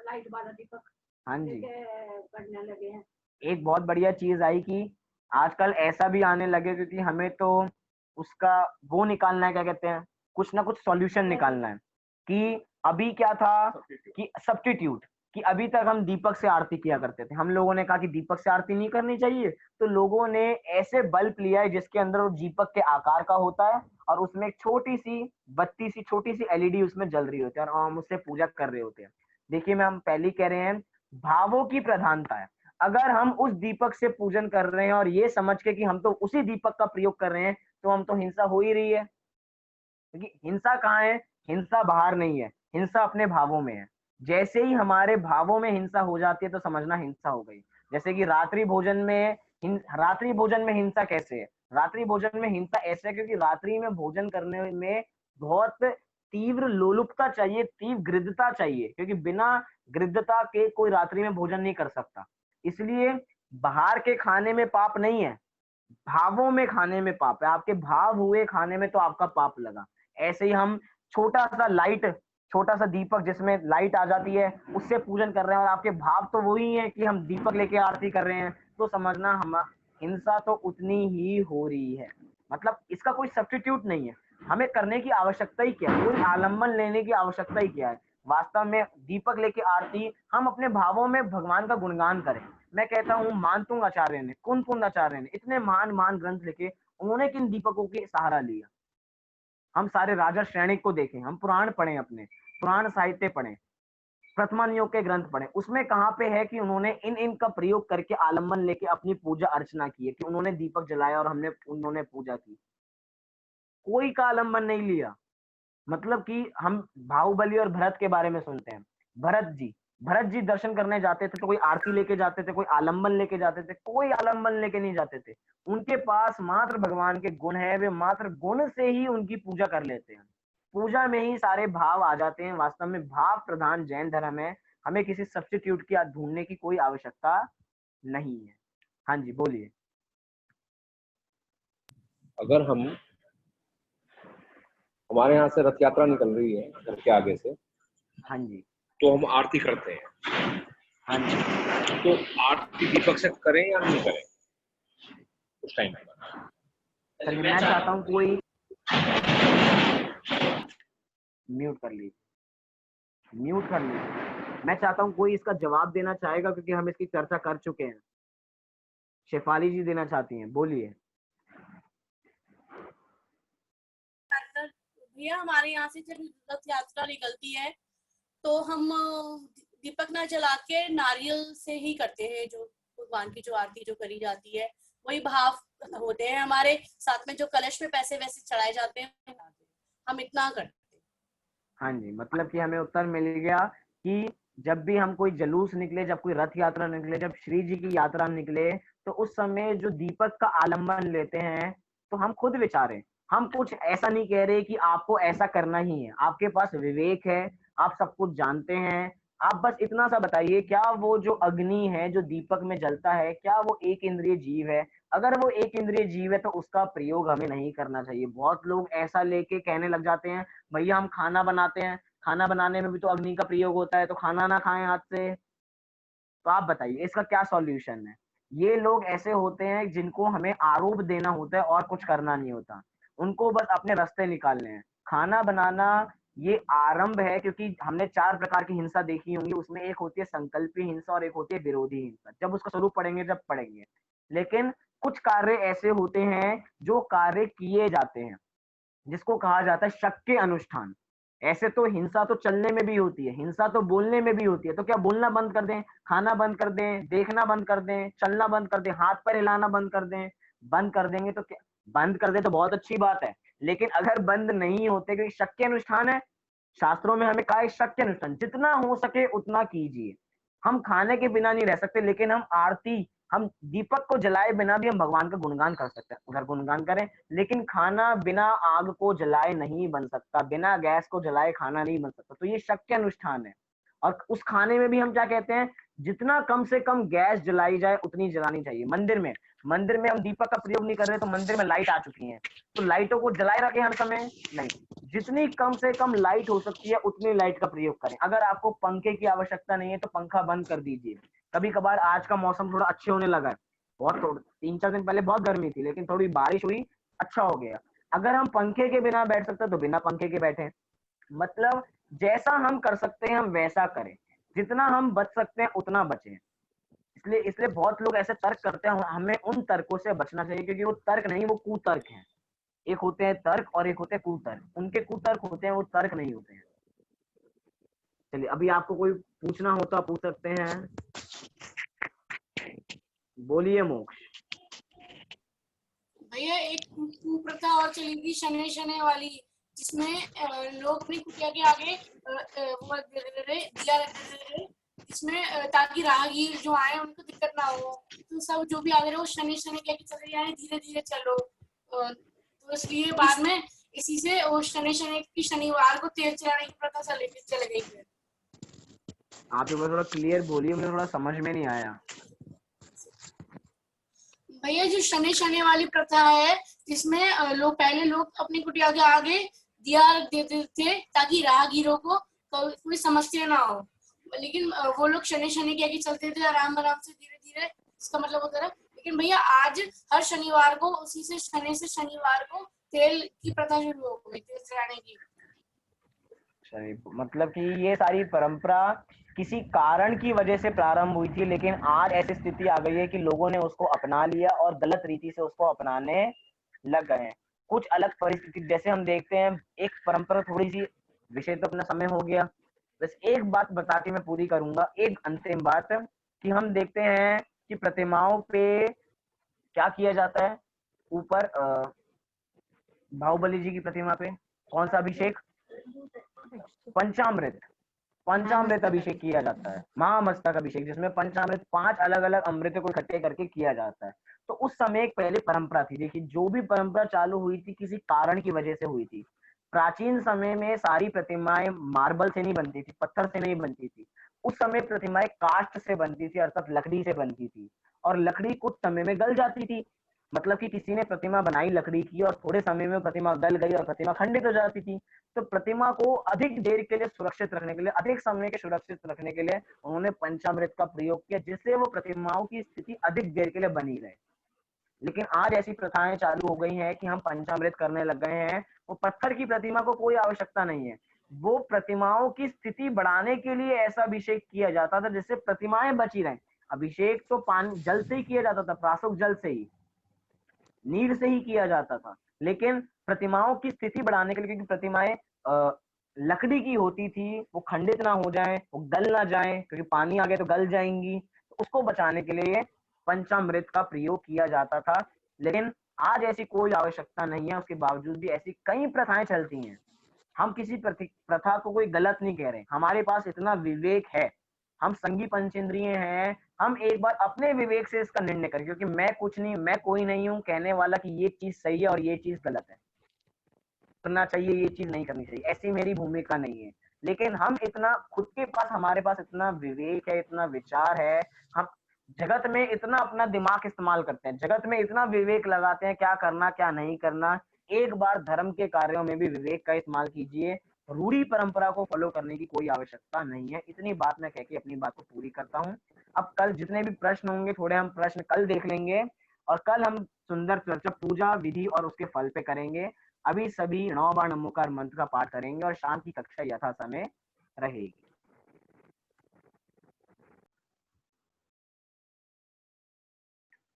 लाइट वाला दीपक हाँ जी। करने लगे हैं। एक बहुत बढ़िया चीज आई कि आजकल ऐसा भी आने लगे, क्योंकि हमें तो उसका वो निकालना है, क्या कहते हैं, कुछ ना कुछ सॉल्यूशन निकालना है। कि अभी क्या था कि सब्स्टिट्यूट, कि अभी तक हम दीपक से आरती किया करते थे, हम लोगों ने कहा कि दीपक से आरती नहीं करनी चाहिए, तो लोगों ने ऐसे बल्ब लिया है जिसके अंदर वो दीपक के आकार का होता है और उसमें एक छोटी सी बत्ती सी, छोटी सी एलईडी उसमें जल रही होती है और हम उससे पूजा कर रहे होते हैं। देखिए मैं हम पहले कह रहे हैं, भावों की प्रधानता है। अगर हम उस दीपक से पूजन कर रहे हैं और ये समझ के कि हम तो उसी दीपक का प्रयोग कर रहे हैं, तो हम तो हिंसा हो ही रही है। क्योंकि हिंसा कहाँ है? हिंसा बाहर नहीं है, हिंसा अपने भावों में है। जैसे ही हमारे भावों में हिंसा हो जाती है तो समझना हिंसा हो गई। जैसे कि रात्रि भोजन में रात्रि भोजन में हिंसा कैसे है? रात्रि भोजन में हिंसा ऐसे है क्योंकि रात्रि में भोजन करने में बहुत तीव्र लोलुपता चाहिए, तीव्र गृद्धता चाहिए, क्योंकि बिना गृद्धता के कोई रात्रि में भोजन नहीं कर सकता। इसलिए बाहर के खाने में पाप नहीं है, भावों में खाने में पाप है। आपके भाव हुए खाने में तो आपका पाप लगा। ऐसे ही हम छोटा सा लाइट, छोटा सा दीपक जिसमें लाइट आ जाती है, उससे पूजन कर रहे हैं और आपके भाव तो वही है कि हम दीपक लेके आरती कर रहे हैं, तो समझना हम हिंसा तो उतनी ही हो रही है। मतलब इसका कोई सब्स्टिट्यूट नहीं है। हमें करने की आवश्यकता ही क्या है? कोई आलम्बन लेने की आवश्यकता ही क्या है? वास्तव में दीपक लेके आरती, हम अपने भावों में भगवान का गुणगान करें। मैं कहता हूँ मानतुंग आचार्य ने, कुंद आचार्य ने इतने महान महान ग्रंथ लिखे, उन्होंने किन दीपकों के सहारा लिया? हम सारे राजा श्रेणी को देखें, हम पुराण पढ़ें, अपने पुराण साहित्य पढ़ें, प्रथमानियोग के ग्रंथ पढ़ें, उसमें कहाँ पे है कि उन्होंने इन इन का प्रयोग करके आलम्बन लेके अपनी पूजा अर्चना की है, कि उन्होंने दीपक जलाया और उन्होंने पूजा की? कोई का आलम्बन नहीं लिया। मतलब कि हम बाहुबली और भरत के बारे में सुनते हैं। भरत जी दर्शन करने जाते थे तो कोई आरती लेके जाते थे, कोई आलम्बन लेके जाते थे? कोई आलम्बन लेके नहीं जाते थे। उनके पास मात्र भगवान के गुण है, वे मात्र गुण से ही उनकी पूजा कर लेते हैं। पूजा में ही सारे भाव आ जाते हैं। वास्तव में भाव प्रधान जैन धर्म है। हमें किसी सब्स्टिट्यूट की ढूंढने की कोई आवश्यकता नहीं है। हाँ जी बोलिए। अगर हमारे यहाँ से रथ यात्रा निकल रही है घर के आगे से, हाँ जी। तो हम आरती करते हैं। हाँ जी। तो आरती दीपक से करें या नहीं करें उस टाइम पर? चलिए मैं चाहता हूँ कोई म्यूट कर लीजिए। मैं चाहता हूँ कोई इसका जवाब देना चाहेगा, क्योंकि हम इसकी चर्चा कर चुके हैं। शेफाली जी देना चाहती हैं, बोलिए। भैया हमारे यहाँ से जब रथ यात्रा निकलती है तो हम दीपक ना जला के नारियल से ही करते हैं। जो भगवान की जो आरती जो करी जाती है, वही भाव होते हैं हमारे साथ में। जो कलश में पैसे वैसे चढ़ाए जाते हैं, हम इतना करते हैं। हाँ जी, मतलब कि हमें उत्तर मिल गया कि जब भी हम कोई जुलूस निकले, जब कोई रथ यात्रा निकले, जब श्री जी की यात्रा निकले, तो उस समय जो दीपक का आलम्बन लेते हैं, तो हम खुद विचारें। हम कुछ ऐसा नहीं कह रहे कि आपको ऐसा करना ही है। आपके पास विवेक है, आप सब कुछ जानते हैं। आप बस इतना सा बताइए, क्या वो जो अग्नि है जो दीपक में जलता है, क्या वो एक इंद्रिय जीव है? अगर वो एक इंद्रिय जीव है तो उसका प्रयोग हमें नहीं करना चाहिए। बहुत लोग ऐसा लेके कहने लग जाते हैं, भैया हम खाना बनाते हैं, खाना बनाने में भी तो अग्नि का प्रयोग होता है, तो खाना ना खाएं हाथ से। तो आप बताइए इसका क्या सॉल्यूशन है? ये लोग ऐसे होते हैं जिनको हमें आरोप देना होता है और कुछ करना नहीं होता। उनको बस अपने रास्ते निकालने हैं। खाना बनाना ये आरंभ है, क्योंकि हमने 4 प्रकार की हिंसा देखी होंगी। उसमें एक होती है संकल्पी हिंसा और एक होती है विरोधी हिंसा। जब उसका स्वरूप पढ़ेंगे जब पढ़ेंगे। लेकिन कुछ कार्य ऐसे होते हैं जो कार्य किए जाते हैं, जिसको कहा जाता है शक के अनुष्ठान। ऐसे तो हिंसा तो चलने में भी होती है, हिंसा तो बोलने में भी होती है। तो क्या बोलना बंद कर दें, खाना बंद कर दें, देखना बंद कर दें, चलना बंद कर दें, हाथ पैर हिलाना बंद कर दें? बंद कर देंगे तो क्या? बंद कर दें तो बहुत अच्छी बात है, लेकिन अगर बंद नहीं होते, क्योंकि शक के अनुष्ठान है, शास्त्रों में हमें कहा है शक के अनुष्ठान जितना हो सके उतना कीजिए। हम खाने के बिना नहीं रह सकते, लेकिन हम आरती, हम दीपक को जलाए बिना भी हम भगवान का गुणगान कर सकते हैं। उधर गुणगान करें, लेकिन खाना बिना आग को जलाए नहीं बन सकता, बिना गैस को जलाए खाना नहीं बन सकता। तो ये शक के अनुष्ठान है। और उस खाने में भी हम क्या कहते हैं, जितना कम से कम गैस जलाई जाए उतनी जलानी चाहिए। मंदिर में हम दीपक का प्रयोग नहीं कर रहे, तो मंदिर में लाइट आ चुकी है, तो लाइटों को जलाए रखें हर समय? नहीं, जितनी कम से कम लाइट हो सकती है उतनी लाइट का प्रयोग करें। अगर आपको पंखे की आवश्यकता नहीं है तो पंखा बंद कर दीजिए। कभी कभार आज का मौसम थोड़ा अच्छे होने लगा है, बहुत 3-4 दिन पहले बहुत गर्मी थी, लेकिन थोड़ी बारिश हुई, अच्छा हो गया। अगर हम पंखे के बिना बैठ सकते हैं तो बिना पंखे के बैठे। मतलब जैसा हम कर सकते हैं हम वैसा करें। जितना हम बच सकते हैं उतना बचें। इसलिए बहुत लोग ऐसे तर्क करते हैं, हमें उन तर्कों से बचना चाहिए, क्योंकि वो तर्क नहीं, वो कुतर्क हैं। एक होते हैं तर्क और एक होते हैं कुतर्क। उनके कुतर्क होते हैं, वो तर्क नहीं होते हैं। चलिए, अभी आपको कोई पूछना हो तो आप पूछ सकते हैं। बोलिए मोक्ष। भैया एक कुप्रथा और चलेगी शनि शनि वाली, जिसमें लोग अपनी कुटिया के आगे वो दिया रहते थे, जिसमें ताकि राहगीर जो आए उनको दिक्कत ना हो। तो सब जो भी आगे रहे वो शनि शनि कह के चले जाए, धीरे धीरे चलो। तो इसलिए बाद में इसी से वो शनि शनि की शनिवार को तेल चलाने की प्रथा चल गई है। आप एक बार थोड़ा क्लियर बोलिए, मुझे थोड़ा समझ में नहीं आया। भैया जो शनि शनि वाली प्रथा है, जिसमें लोग अपनी कुटिया के आगे दिया देते थे ताकि राहगीरों को कोई समस्या ना हो। लेकिन वो लोग शनि शनि कह के चलते थे, आराम आराम से धीरे धीरे, इसका मतलब होता है। लेकिन भैया आज हर शनिवार को उसी से शनिवार को तेल की प्रथा शुरू हो गई, तेल चढ़ाने की। मतलब कि ये सारी परंपरा किसी कारण की वजह से प्रारंभ हुई थी, लेकिन आज ऐसी स्थिति आ गई है कि लोगों ने उसको अपना लिया और गलत रीति से उसको अपनाने लग गए हैं। कुछ अलग परिस्थिति जैसे हम देखते हैं, एक परंपरा थोड़ी सी, विषय तो अपना समय हो गया, बस एक बात बता के मैं पूरी करूंगा, एक अंतिम बात, कि हम देखते हैं कि प्रतिमाओं पे क्या किया जाता है। ऊपर बाहुबली जी की प्रतिमा पे कौन सा अभिषेक? पंचामृत। पंचामृत अभिषेक किया जाता है, महामस्तक अभिषेक, जिसमें पंचामृत 5 अलग अलग अमृतों को इकट्ठे करके किया जाता है। तो उस समय एक पहले परंपरा थी। देखिए, जो भी परंपरा चालू हुई थी किसी कारण की वजह से हुई थी। प्राचीन समय में सारी प्रतिमाएं मार्बल से नहीं बनती थी, पत्थर से नहीं बनती थी। उस समय प्रतिमाएं काष्ठ से बनती थी, अर्थात लकड़ी से बनती थी, और लकड़ी कुछ समय में गल जाती थी। मतलब कि किसी ने प्रतिमा बनाई लकड़ी की और थोड़े समय में प्रतिमा गल गई और प्रतिमा खंडित हो जाती थी। तो प्रतिमा को अधिक देर के लिए सुरक्षित रखने के लिए, अधिक समय के सुरक्षित रखने के लिए उन्होंने पंचामृत का प्रयोग किया, जिससे वो प्रतिमाओं की स्थिति अधिक देर के लिए बनी रहे। लेकिन आज ऐसी प्रथाएं चालू हो गई हैं कि हम पंचामृत करने लग गए हैं। वो पत्थर की प्रतिमा को कोई आवश्यकता नहीं है, वो प्रतिमाओं की स्थिति बढ़ाने के लिए ऐसा अभिषेक किया जाता था जिससे प्रतिमाएं बची रहें। अभिषेक तो पानी जल से ही किया जाता था, प्रासुक जल से ही, नीर से ही किया जाता था। लेकिन प्रतिमाओं की स्थिति बढ़ाने के लिए, क्योंकि प्रतिमाएं लकड़ी की होती थी, वो खंडित ना हो जाए, वो गल ना जाए, क्योंकि पानी आ गया तो गल जाएंगी, तो उसको बचाने के लिए पंचामृत का प्रयोग किया जाता था। लेकिन आज ऐसी कोई आवश्यकता नहीं है, उसके बावजूद भी ऐसी कई प्रथाएं चलती हैं। हम किसी प्रथा को कोई गलत नहीं कह रहे, हमारे पास इतना विवेक है, हम संगी पंचेंद्रिय हैं, हम एक बार अपने विवेक से इसका निर्णय करें, क्योंकि मैं कुछ नहीं, मैं कोई नहीं हूं कहने वाला कि ये चीज सही है और ये चीज गलत है, करना चाहिए ये चीज नहीं करनी चाहिए, ऐसी मेरी भूमिका नहीं है। लेकिन हम इतना खुद के पास, हमारे पास इतना विवेक है, इतना विचार है, हम जगत में इतना अपना दिमाग इस्तेमाल करते हैं, जगत में इतना विवेक लगाते हैं क्या करना क्या नहीं करना। एक बार धर्म के कार्यों में भी विवेक का इस्तेमाल कीजिए, रूढ़ी परंपरा को फॉलो करने की कोई आवश्यकता नहीं है। इतनी बात मैं कह के अपनी बात को पूरी करता हूँ। अब कल जितने भी प्रश्न होंगे, थोड़े हम प्रश्न कल देख लेंगे, और कल हम सुंदर चर्चा पूजा विधि और उसके फल पे करेंगे। अभी सभी 9 बार नमोकार मंत्र का पाठ करेंगे और शाम की कक्षा यथा समय रहेगी।